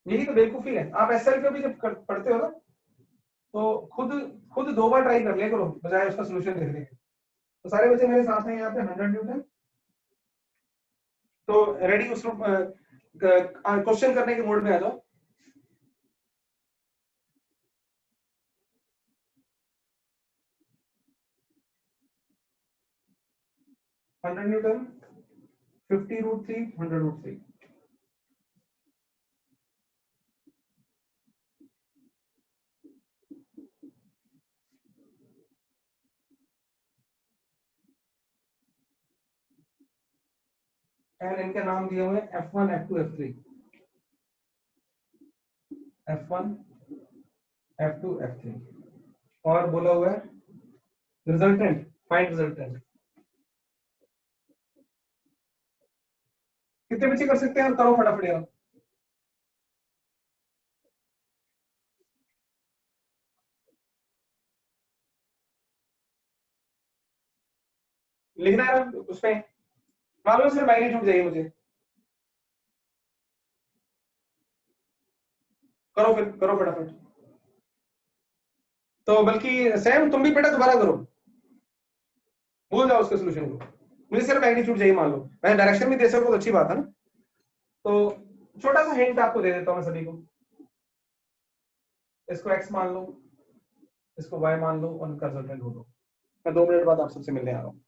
यही तो बेवकूफी है। आप SL का भी जब पढ़ते हो ना, तो खुद खुद 2 बार ट्राई कर लिया करो बजाय उसका सोल्यूशन देखने के। तो सारे बच्चे मेरे साथ हैं यहाँ पे 100 न्यूटन। तो रेडी, उस क्वेश्चन करने के मोड में आ जाओ। Hundred Newton, 50√3, 100√3। एंड इनके नाम दिए हुए F1, F2, F3, F1, F2, F3, और बोला हुआ है रिजल्टेंट, फाइंड रिजल्टेंट। कितने बच्चे कर सकते हैं? करो फटाफट यार। लिखना है उसमें, मालूम सिर्फ मैग्नीट्यूड चाहिए मुझे। करो फिर, करो फटाफट। तो बल्कि सैम तुम भी बेटा दोबारा करो, भूल जाओ उसके सोल्यूशन को। मुझे सिर्फ मैग्नीट्यूड चाहिए, मान लो मैं डायरेक्शन भी दे सकूं तो अच्छी बात है ना। तो छोटा सा हिंट आपको दे देता हूं मैं सभी को। इसको x मान लो, इसको y मान लो, और उनका रिजल्टेंट हो दो। मैं 2 मिनट बाद आप सबसे मिलने आ रहा हूँ।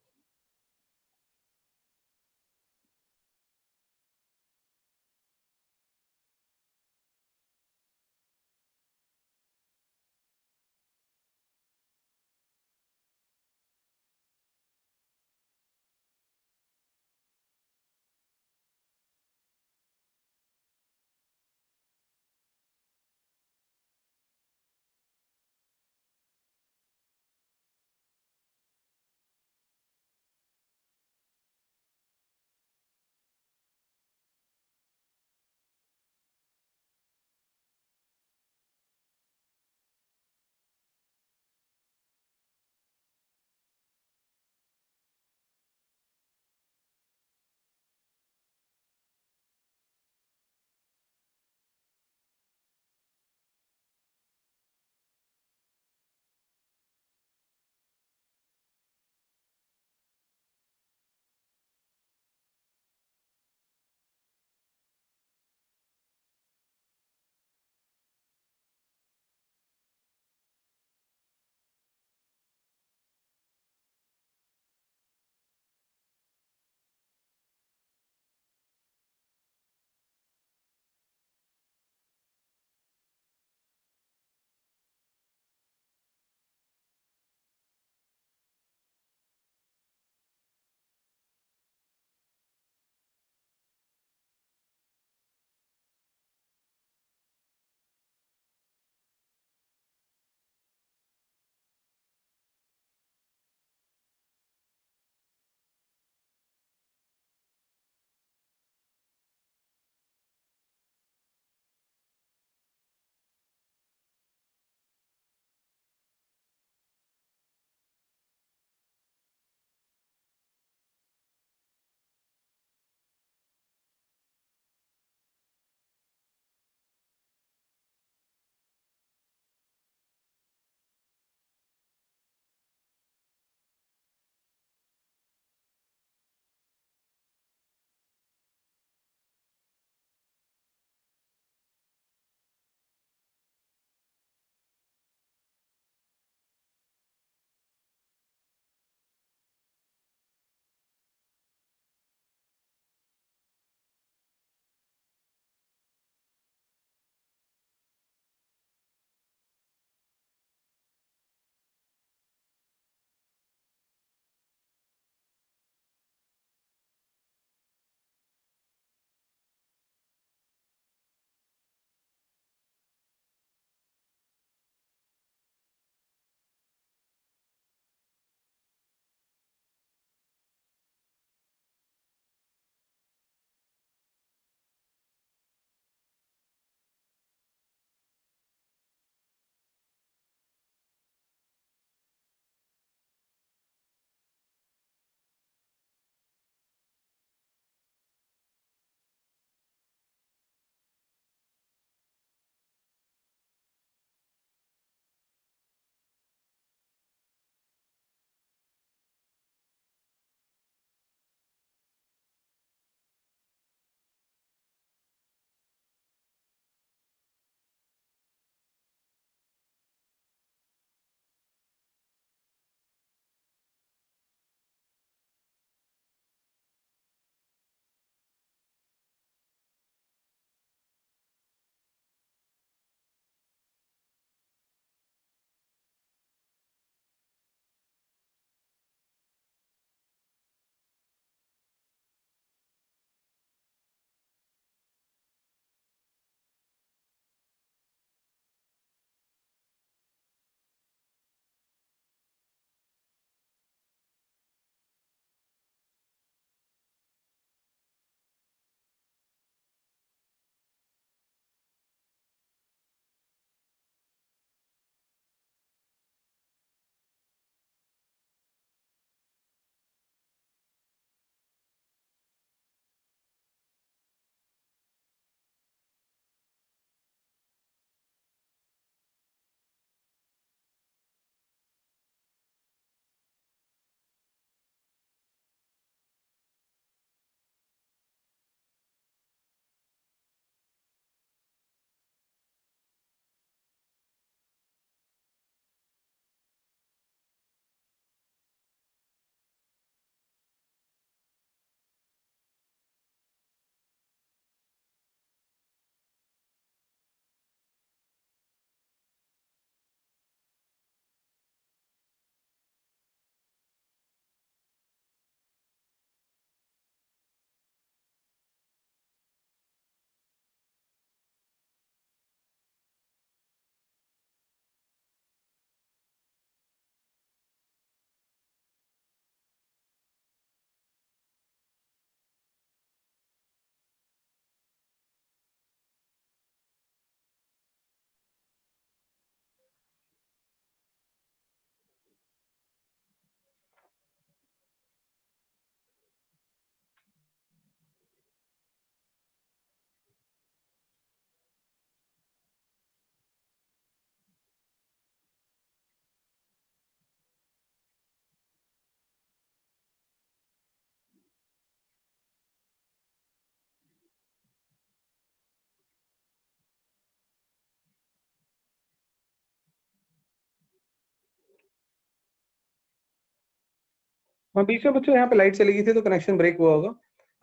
हाँ बीच में बच्चों यहाँ पे लाइट चली गई थी तो कनेक्शन ब्रेक हुआ होगा।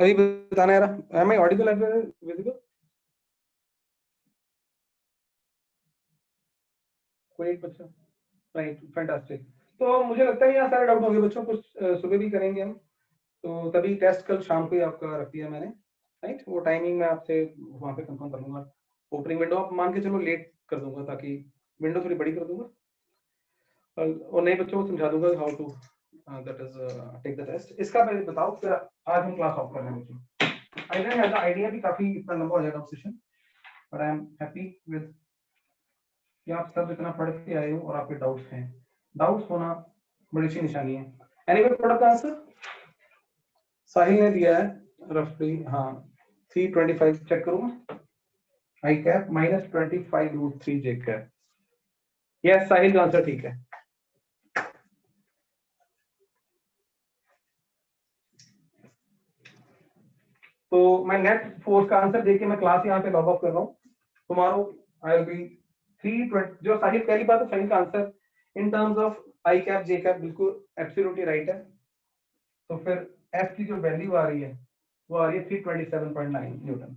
अभी बताना है रहा, am I audible and visible? कोई एक बच्चा, राइट, फैंटास्टिक। तो मुझे लगता है यहाँ सारे डाउट होंगे बच्चों, कुछ सुबह भी करेंगे हम, तो तभी टेस्ट कल शाम को ही आपका रख दिया मैंने, राइट। वो टाइमिंग मैं आपसे वहाँ पे कंफर्म कर लूंगा। ओपनिंग विंडो आप मान के चलो लेट कर दूंगा, ताकि विंडो थोड़ी बड़ी कर दूंगा, और नए बच्चों को समझा दूंगा how to that is take the test. इसका पहले बताओ, फिर आज हम क्लास ऑफ कर रहे हैं बच्चों। आई थिंक ऐसा आइडिया भी काफी इतना लंबा हो जाएगा session, but I am happy with कि आप सब इतना पढ़ के आए हो और आपके डाउट्स हैं। डाउट्स होना बड़ी अच्छी निशानी है। एनीवे प्रोडक्ट का आंसर साहिल ने दिया है रफली, हाँ 325 चेक करूंगा, आई कैप माइनस 25√3 जे कैप। यस साहिल का आंसर ठीक है। तो मैं नेट फोर्स का आंसर देके मैं क्लास यहाँ पे लॉग ऑफ कर रहा हूँ। Tomorrow I will be 320। जो साहिल पहली बात है, साहिल का answer in terms of I cap J cap बिल्कुल एब्सोल्युटली राइट है। तो फिर एफ की जो वैल्यू आ रही है वो आ रही है 327.9 न्यूटन।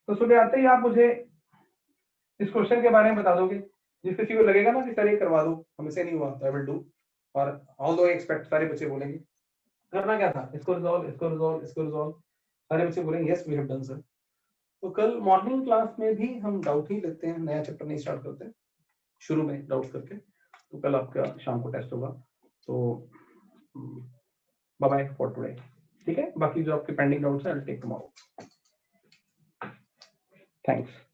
तो सुबह आते ही आप मुझे इस क्वेश्चन के बारे में बता दोगे, जिस किसी को लगेगा ना कि सर ये करवा दो, हमसे नहीं हुआ, तो आई विल डू। और ऑल्दो आई एक्सपेक्ट सारे बच्चे बोलेंगे करना क्या था, इसको रिजॉल्व, इसको रिजॉल्व, इसको रिजॉल्व, सारे बच्चे बोलेंगे yes we have done sir. तो कल मॉर्निंग क्लास में भी हम डाउट ही लेते हैं, नया चैप्टर नहीं स्टार्ट करते शुरू में डाउट करके। तो कल आपका शाम को टेस्ट होगा। तो बाय बाय फॉर टुडे, ठीक है। बाकी जो आपके पेंडिंग डाउट्स हैं I will take tomorrow. Thanks.